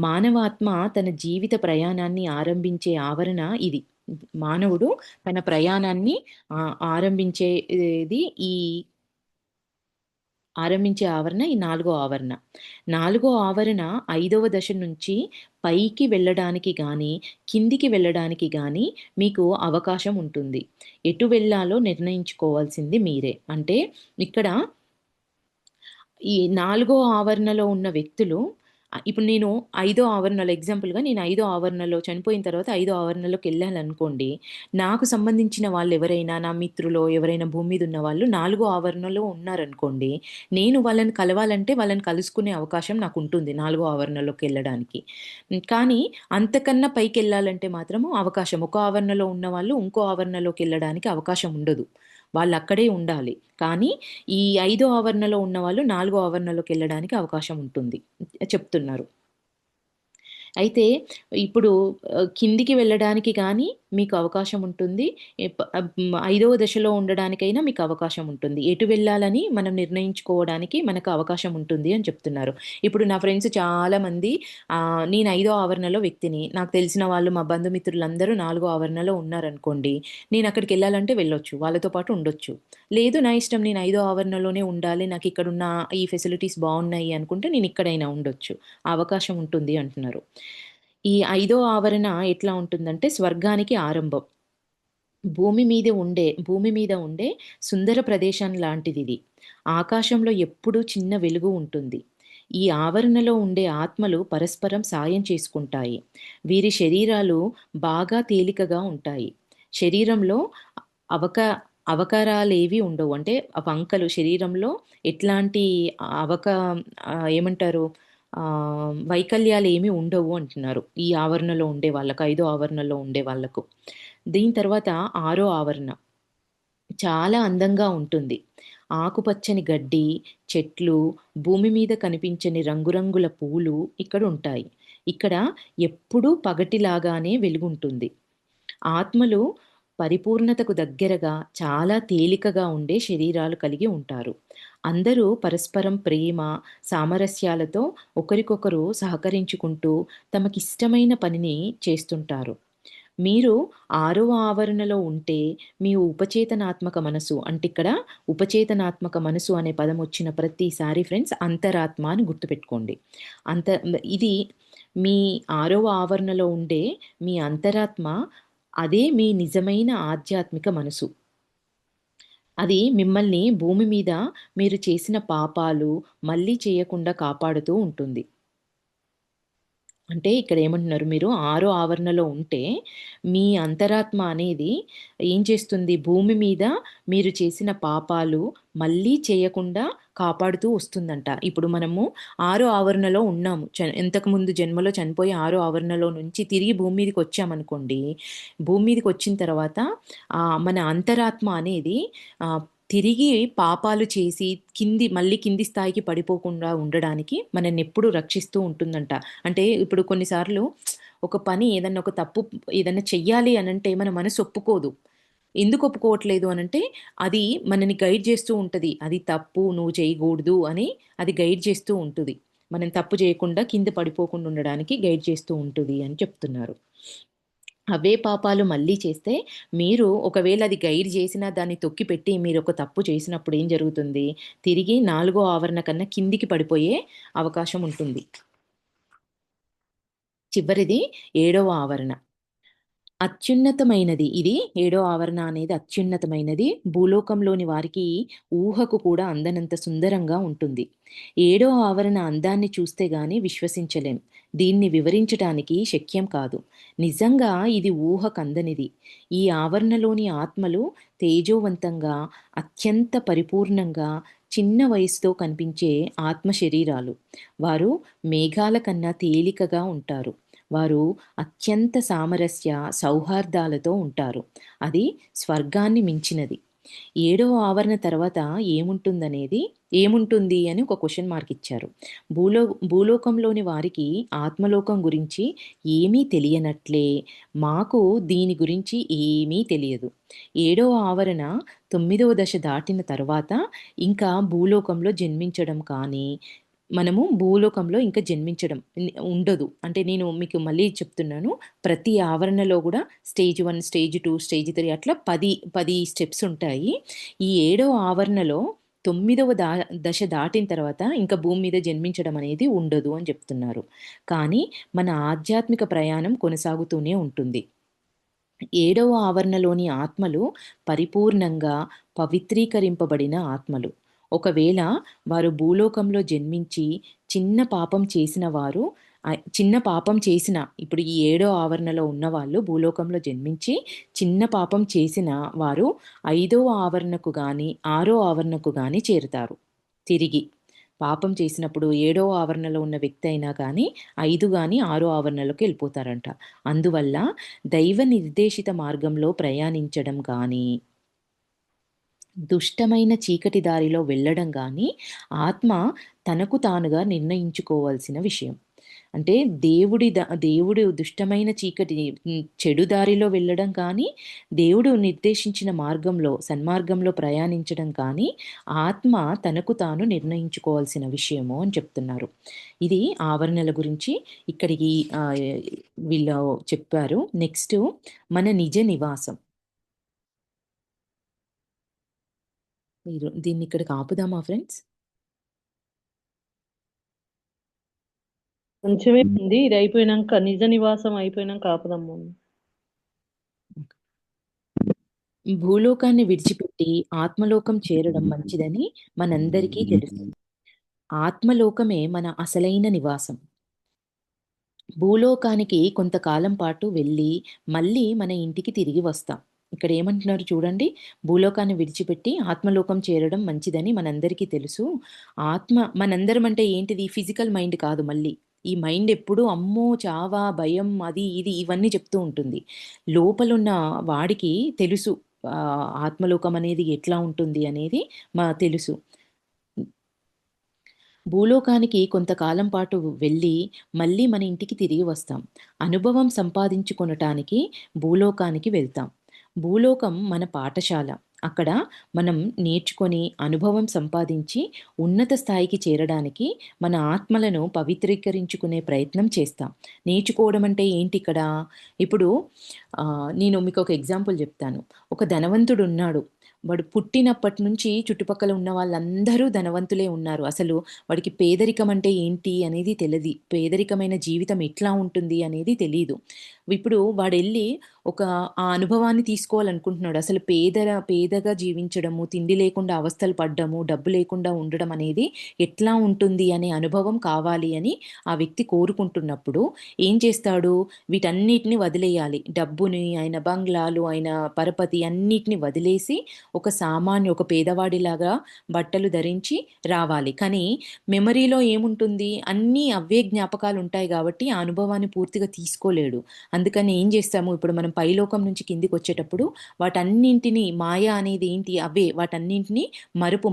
A: మానవాత్మ తన జీవిత ప్రయాణాన్ని ఆరంభించే ఆవరణ ఇది. మానవుడు తన ప్రయాణాన్ని ఆరంభించేది ఆరంభించే ఆవరణ ఈ నాలుగో ఆవరణ. నాలుగో ఆవరణ 5వ దశ నుంచి పైకి వెళ్ళడానికి గానీ, కిందికి వెళ్ళడానికి గానీ మీకు అవకాశం ఉంటుంది. ఎటు వెళ్ళాలో నిర్ణయించుకోవాల్సింది మీరే. అంటే ఇక్కడ ఈ నాలుగో ఆవరణలో ఉన్న వ్యక్తులు ఇప్పుడు నేను ఐదో ఆవరణలో ఎగ్జాంపుల్‌గా నేను ఐదో ఆవరణలో చనిపోయిన తర్వాత ఐదో ఆవరణలోకెళ్ళాననుకోండి. నాకు సంబంధించిన వాళ్ళెవరైనా నా మిత్రులో ఎవరైనా భూమి మీద ఉన్నవాళ్ళు నాలుగో ఆవరణలో ఉన్నారనుకోండి. నేను వాళ్ళని కలవాలంటే వాళ్ళని కలుసుకునే అవకాశం నాకుంటుంది నాలుగో ఆవరణలోకెళ్ళడానికి. కానీ అంతకన్నా పైకెళ్ళాలంటే మాత్రము అవకాశం ఒక ఆవరణలో ఉన్నవాళ్ళు ఇంకో ఆవరణలోకెళ్ళడానికి అవకాశం ఉండదు. వాళ్ళక్కడే ఉండాలి. కానీ ఈ ఐదో ఆవరణలో ఉన్నవాళ్ళు నాలుగో ఆవరణలోకెళ్ళడానికి అవకాశం ఉంటుంది. చెప్తున్నారు. అయితే ఇప్పుడు కిందికి వెళ్ళడానికి గానీ మీకు అవకాశం ఉంటుంది. ఐదవ దశలో ఉండడానికైనా మీకు అవకాశం ఉంటుంది. ఎటు వెళ్ళాలని మనం నిర్ణయించుకోవడానికి మనకు అవకాశం ఉంటుంది అని చెప్తున్నారు. ఇప్పుడు నా ఫ్రెండ్స్ చాలామంది నేను ఐదో ఆవరణలో వ్యక్తిని. నాకు తెలిసిన వాళ్ళు మా బంధుమిత్రులందరూ నాలుగో ఆవరణలో ఉన్నారనుకోండి. నేనక్కడికెళ్ళాలంటే వెళ్ళొచ్చు. వాళ్ళతో పాటు ఉండొచ్చు. లేదు నా ఇష్టం నేను ఐదో ఆవరణలోనే ఉండాలి. నాకిక్కడున్న ఈ ఫెసిలిటీస్ బావున్నాయి అనుకుంటే నేనిక్కడైనా ఉండొచ్చు. ఆ అవకాశం ఉంటుంది అంటున్నారు. ఈ ఐదో ఆవరణ ఎట్లా ఉంటుందంటే స్వర్గానికి ఆరంభం. భూమి మీద ఉండే సుందర ప్రదేశం లాంటిదిది. ఆకాశంలో ఎప్పుడూ చిన్న వెలుగు ఉంటుంది. ఈ ఆవరణలో ఉండే ఆత్మలు పరస్పరం సాయం చేసుకుంటాయి. వీరి శరీరాలు బాగా తేలికగా ఉంటాయి. శరీరంలో అవక అవకరాలేవి ఉండవు. అంటే వంకలు శరీరంలో ఎట్లాంటి అవక ఏమంటారు? వైకల్యాలేమి ఉండవు అంటున్నారు. ఈ ఆవరణలో ఉండే వాళ్ళకు, ఐదో ఆవరణలో ఉండే వాళ్ళకు. దీని తర్వాత ఆరో ఆవరణ. చాలా అందంగా ఉంటుంది. ఆకుపచ్చని గడ్డి, చెట్లు, భూమి మీద కనిపించని రంగురంగుల పూలు ఇక్కడుంటాయి. ఇక్కడ ఎప్పుడూ పగటిలాగానే వెలుగుంటుంది. ఆత్మలు పరిపూర్ణతకు దగ్గరగా చాలా తేలికగా ఉండే శరీరాలు కలిగి ఉంటారు. అందరూ పరస్పరం ప్రేమ, సామరస్యాలతో ఒకరికొకరు సహకరించుకుంటూ తమకిష్టమైన పనిని చేస్తుంటారు. మీరు ఆరవ ఆవరణలో ఉంటే మీ ఉపచేతనాత్మక మనసు అంటే ఇక్కడ ఉపచేతనాత్మక మనసు అనే పదం వచ్చిన ప్రతిసారి ఫ్రెండ్స్ అంతరాత్మ అని గుర్తుపెట్టుకోండి. అంత ఇది మీ ఆరవ ఆవరణలో ఉండే మీ అంతరాత్మ అదే మీ నిజమైన ఆధ్యాత్మిక మనసు. అది మిమ్మల్ని భూమి మీద మీరు చేసిన పాపాలు మళ్ళీ చేయకుండా కాపాడుతూ ఉంటుంది. అంటే ఇక్కడేమంటున్నారు మీరు ఆరో ఆవరణలో ఉంటే, మీ అంతరాత్మ అనేది ఏం చేస్తుంది, భూమి మీద మీరు చేసిన పాపాలు మళ్ళీ చేయకుండా కాపాడుతూ వస్తుందంట. ఇప్పుడు మనము ఆరో ఆవరణలో ఉన్నాము. ఇంతకుముందు జన్మలో చనిపోయి ఆరో ఆవరణలో నుంచి తిరిగి భూమి మీదకొచ్చామనుకోండి, భూమి మీదకొచ్చిన తర్వాత మన అంతరాత్మ అనేది ఆహ్, తిరిగి పాపాలు చేసి మళ్ళీ కింది స్థాయికి పడిపోకుండా ఉండడానికి మననెప్పుడూ రక్షిస్తూ ఉంటుందంట. అంటే ఇప్పుడు కొన్నిసార్లు ఒక పని ఏదన్నా ఒక తప్పు ఏదన్నా చెయ్యాలి అనంటే మన మనసు ఒప్పుకోదు. ఎందుకు ఒప్పుకోవట్లేదు అనంటే, అది మనని గైడ్ చేస్తూ ఉంటది. అది తప్పు, నువ్వు చేయగూడదు అని అది గైడ్ చేస్తూ ఉంటది. మనం తప్పు చేయకుండా కింద పడిపోకుండా ఉండడానికి గైడ్ చేస్తూ ఉంటది అని చెప్తున్నారు. అవే పాపాలు మళ్ళీ చేస్తే, మీరు ఒకవేళ అది గైడ్ చేసినా దాన్ని తొక్కిపెట్టి మీరొక తప్పు చేసినప్పుడు ఏం జరుగుతుంది? తిరిగి నాలుగో ఆవరణ కన్నా కిందికి పడిపోయే అవకాశం ఉంటుంది. చివరిది ఏడవ ఆవరణ. అత్యున్నతమైనది. ఇది ఏడో ఆవరణ అనేది అత్యున్నతమైనది. భూలోకంలోని వారికి ఊహకు కూడా అందనంత సుందరంగా ఉంటుంది. ఏడో ఆవరణ అందాన్ని చూస్తే గాని విశ్వసించలేం. దీన్ని వివరించటానికి శక్యం కాదు. నిజంగా ఇది ఊహకందనిది. ఈ ఆవరణలోని ఆత్మలు తేజోవంతంగా, అత్యంత పరిపూర్ణంగా, చిన్న వయసుతో కనిపించే ఆత్మ శరీరాలు. వారు మేఘాల కన్నా తేలికగా ఉంటారు. వారు అత్యంత సామరస్య, సౌహార్దాలతో ఉంటారు. అది స్వర్గాన్ని మించినది. ఏడవ ఆవరణ తర్వాత ఏముంటుంది అని ఒక క్వెషన్ మార్క్ ఇచ్చారు. భూలో భూలోకంలోని వారికి ఆత్మలోకం గురించి ఏమీ తెలియనట్లే, మాకు దీని గురించి ఏమీ తెలియదు. ఏడవ ఆవరణ 9వ దశ దాటిన తర్వాత ఇంకా భూలోకంలో జన్మించడం కానీ, మనము భూలోకంలో ఇంకా జన్మించడం ఉండదు. అంటే నేను మీకు మళ్ళీ చెప్తున్నాను. ప్రతి ఆవరణలో గూడా స్టేజ్ 1, స్టేజ్ 2, స్టేజ్ 3 అట్లా 10 స్టెప్స్ ఉంటాయి. ఈ ఏడవ ఆవరణలో 9వ దశ దాటిన తర్వాత ఇంకా భూమి మీద జన్మించడం అనేది ఉండదు అని చెప్తున్నారు. కానీ మన ఆధ్యాత్మిక ప్రయాణం కొనసాగుతూనే ఉంటుంది. ఏడవ ఆవరణలోని ఆత్మలు పరిపూర్ణంగా పవిత్రీకరింపబడిన ఆత్మలు. ఒకవేళ వారు భూలోకంలో జన్మించి చిన్న పాపం చేసిన వారు చిన్న పాపం చేసిన ఇప్పుడు ఈ ఏడో ఆవరణలో ఉన్నవాళ్ళు భూలోకంలో జన్మించి చిన్న పాపం చేసిన వారు ఐదవ ఆవరణకు గాని ఆరో ఆవరణకు గాని చేరుతారు తిరిగి. పాపం చేసినప్పుడు ఏడో ఆవరణలో ఉన్న వ్యక్తి అయినా కానీ 5 గాని 6 ఆవరణలోకి వెళ్ళిపోతారంట. అందువల్ల దైవ నిర్దేశిత మార్గంలో ప్రయాణించడం గానీ, దుష్టమైన చీకటి దారిలో వెళ్ళడం గానీ, ఆత్మ తనకు తానుగా నిర్ణయించుకోవాల్సిన విషయం. అంటే దేవుడు దుష్టమైన చీకటి చెడు దారిలో వెళ్ళడం కానీ, దేవుడు నిర్దేశించిన మార్గంలో, సన్మార్గంలో ప్రయాణించడం కానీ, ఆత్మ తనకు తాను నిర్ణయించుకోవాల్సిన విషయము అని చెప్తున్నారు. ఇది ఆవరణల గురించి ఇక్కడికి వీళ్ళు చెప్పారు. నెక్స్ట్ మన నిజ నివాసం. దీన్ని ఇక్కడికి ఆపుదామా ఫ్రెండ్స్?
B: కొంచెమే ఉంది. ఇది అయిపోయినాక నిజ నివాసం అయిపోయినాక ఆపుదాం మమ్మీ.
A: భూలోకాన్ని విడిచిపెట్టి ఆత్మలోకం చేరడం మంచిదని మనందరికీ తెలుసు. ఆత్మలోకమే మన అసలైన నివాసం. భూలోకానికి కొంతకాలం పాటు వెళ్ళి మళ్ళీ మన ఇంటికి తిరిగి వస్తాం. ఇక్కడ ఏమంటున్నారు చూడండి. భూలోకాన్ని విడిచిపెట్టి ఆత్మలోకం చేరడం మంచిదని మనందరికీ తెలుసు. మనందరం అంటే ఏంటిది? ఫిజికల్ మైండ్ కాదు మళ్ళీ. ఈ మైండ్ ఎప్పుడూ అమ్మో! చావా, భయం, అది ఇది ఇవన్నీ చెప్తూ ఉంటుంది. లోపలున్న వాడికి తెలుసు ఆత్మలోకం అనేది ఎట్లా ఉంటుంది అనేది తెలుసు. భూలోకానికి కొంతకాలం పాటు వెళ్ళి మళ్ళీ మన ఇంటికి తిరిగి వస్తాం. అనుభవం సంపాదించుకొనటానికి భూలోకానికి వెళ్తాం. భూలోకం మన పాఠశాల. అక్కడ మనం నేర్చుకొని అనుభవం సంపాదించి ఉన్నత స్థాయికి చేరడానికి మన ఆత్మలను పవిత్రీకరించుకునే ప్రయత్నం చేస్తాం. నేర్చుకోవడం అంటే ఏంటి ఇక్కడ? ఇప్పుడు నేను మీకు ఒక ఎగ్జాంపుల్ చెప్తాను. ఒక ధనవంతుడు ఉన్నాడు. వాడు పుట్టినప్పటి నుంచి చుట్టుపక్కల ఉన్న వాళ్ళందరూ ధనవంతులే ఉన్నారు. అసలు వాడికి పేదరికం అంటే ఏంటి అనేది తెలీదు. పేదరికమైన జీవితం ఎట్లా ఉంటుంది అనేది తెలీదు. ఇప్పుడు వాడెళ్ళి ఆ అనుభవాన్ని తీసుకోవాలనుకుంటున్నాడు. అసలు పేదగా జీవించడము, తిండి లేకుండా అవస్థలు పడ్డము, డబ్బు లేకుండా ఉండడం అనేది ఎట్లా ఉంటుంది అనే అనుభవం కావాలి అని ఆ వ్యక్తి కోరుకుంటున్నప్పుడు ఏం చేస్తాడు? వీటన్నిటిని వదిలేయాలి. డబ్బుని, ఆయన బంగ్లాలు, ఆయన పరపతి అన్నిటిని వదిలేసి ఒక పేదవాడిలాగా బట్టలు ధరించి రావాలి. కానీ మెమరీలో ఏముంటుంది? అన్నీ అవే జ్ఞాపకాలు ఉంటాయి కాబట్టి ఆ అనుభవాన్ని పూర్తిగా తీసుకోలేడు. అందుకని ఏం చేస్తాము? ఇప్పుడు మనం పైలోకం నుంచి కిందికి వచ్చేటప్పుడు వాటన్నింటినీ మాయ అనేది ఏంటి? అవే వాటన్నింటినీ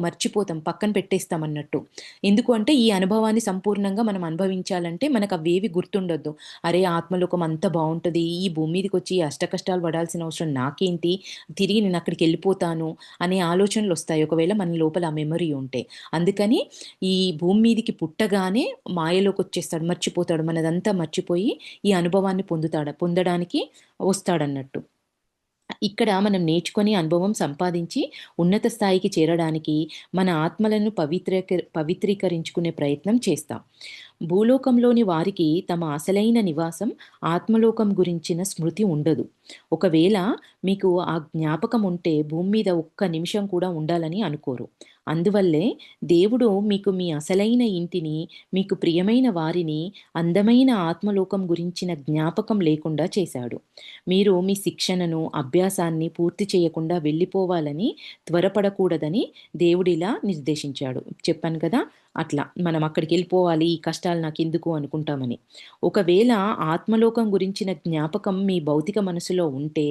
A: మర్చిపోతాం, పక్కన పెట్టేస్తాం అన్నట్టు. ఎందుకు అంటే ఈ అనుభవాన్ని సంపూర్ణంగా మనం అనుభవించాలంటే మనకు అవేవి గుర్తుండొద్దు. అరే ఆత్మలోకం అంత బాగుంటుంది, ఈ భూమి మీదకి వచ్చి అష్ట కష్టాలు పడాల్సిన అవసరం నాకేంటి, తిరిగి నేను అక్కడికి వెళ్ళిపోతాను అనే ఆలోచనలు వస్తాయి ఒకవేళ మన లోపల ఆ మెమరీ ఉంటే. అందుకని ఈ భూమి మీదకి పుట్టగానే మాయలోకి వచ్చేస్తాడు, మర్చిపోతాడు, మనదంతా మర్చిపోయి ఈ అనుభవాన్ని పొందడానికి వస్తాడన్నట్టు. ఇక్కడ మనం నేర్చుకొని అనుభవం సంపాదించి ఉన్నత స్థాయికి చేరడానికి మన ఆత్మలను పవిత్రీకరించుకునే ప్రయత్నం చేస్తాం. భూలోకంలోని వారికి తమ అసలైన నివాసం ఆత్మలోకం గురించిన స్మృతి ఉండదు. ఒకవేళ మీకు ఆ జ్ఞాపకం ఉంటే భూమి మీద ఒక్క నిమిషం కూడా ఉండాలని అనుకోరు. అందువల్లే దేవుడు మీకు మీ అసలైన ఇంటిని, మీకు ప్రియమైన వారిని, అందమైన ఆత్మలోకం గురించిన జ్ఞాపకం లేకుండా చేశాడు. మీరు మీ శిక్షణను, అభ్యాసాన్ని పూర్తి చేయకుండా వెళ్ళిపోవాలని త్వరపడకూడదని దేవుడిలా నిర్దేశించాడు. చెప్పాను కదా! అట్లా మనం అక్కడికి వెళ్ళిపోవాలి, ఈ కష్టాలు నాకెందుకు అనుకుంటామని. ఒకవేళ ఆత్మలోకం గురించిన జ్ఞాపకం మీ భౌతిక మనసులో ఉంటే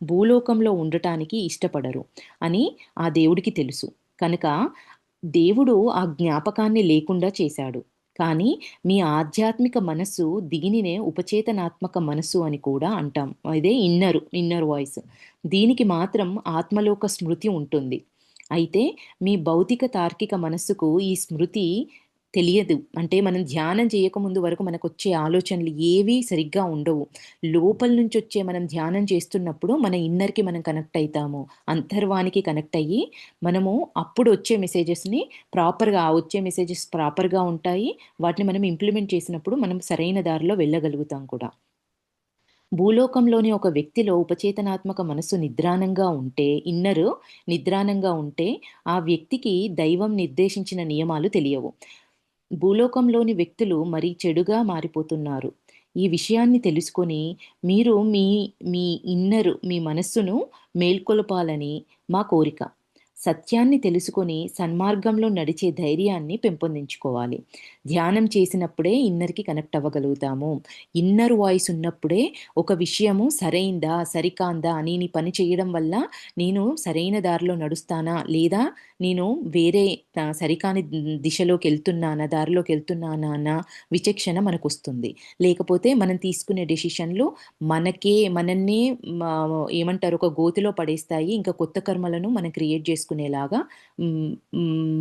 A: భూలోకంలో ఉండటానికి ఇష్టపడరు అని ఆ దేవుడికి తెలుసు. కనుక దేవుడు ఆ జ్ఞాపకాన్ని లేకుండా చేశాడు. కానీ మీ ఆధ్యాత్మిక మనస్సు దీనినే ఉపచేతనాత్మక మనస్సు అని కూడా అంటాం. ఇదే ఇన్నర్ వాయిస్. దీనికి మాత్రం ఆత్మలోక స్మృతి ఉంటుంది. అయితే మీ భౌతిక తార్కిక మనస్సుకు ఈ స్మృతి తెలియదు. అంటే మనం ధ్యానం చేయకముందు వరకు మనకొచ్చే ఆలోచనలు ఏవీ సరిగ్గా ఉండవు. లోపల నుంచి వచ్చే మనం ధ్యానం చేస్తున్నప్పుడు మన ఇన్నర్‌కి మనం కనెక్ట్ అయితాము. అంతర్వానికి కనెక్ట్ అయ్యి మనము అప్పుడు వచ్చే మెసేజెస్‌ని వచ్చే మెసేజెస్ ప్రాపర్‌గా ఉంటాయి. వాటిని మనం ఇంప్లిమెంట్ చేసినప్పుడు మనం సరైన దారిలో వెళ్ళగలుగుతాం కూడా. భూలోకంలోని ఒక వ్యక్తిలో ఉపచేతనాత్మక మనస్సు నిద్రాణంగా ఉంటే, నిద్రాణంగా ఉంటే, ఆ వ్యక్తికి దైవం నిర్దేశించిన నియమాలు తెలియవు. భూలోకంలోని వ్యక్తులు మరీ చెడుగా మారిపోతున్నారు. ఈ విషయాన్ని తెలుసుకొని మీరు మీ మనస్సును మేల్కొలపాలని మా కోరిక. సత్యాన్ని తెలుసుకొని సన్మార్గంలో నడిచే ధైర్యాన్ని పెంపొందించుకోవాలి. ధ్యానం చేసినప్పుడే ఇన్నర్‌కి కనెక్ట్ అవ్వగలుగుతాము. ఇన్నర్ వాయిస్ ఉన్నప్పుడే ఒక విషయము సరైందా? సరికాందా? నేను ఈ పని చేయడం వల్ల నేను సరైన దారిలో నడుస్తానా? లేదా నేను వేరే సరికాని దారిలోకెళ్తున్నానా అన్న విచక్షణ మనకొస్తుంది. లేకపోతే మనం తీసుకునే డెసిషన్‌లు మనన్నే మా ఏమంటారు ఒక గోతిలో పడేస్తాయి. ఇంకా కొత్త కర్మలను మనం క్రియేట్ చేసుకునేలాగా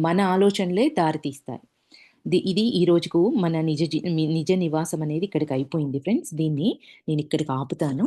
A: మన ఆలోచనలే దారితీస్తాయి. ఇది ఈ రోజుకు మన నిజ నివాసం అనేది ఇక్కడికి అయిపోయింది ఫ్రెండ్స్. దీన్ని నేను ఇక్కడికి ఆపుతాను.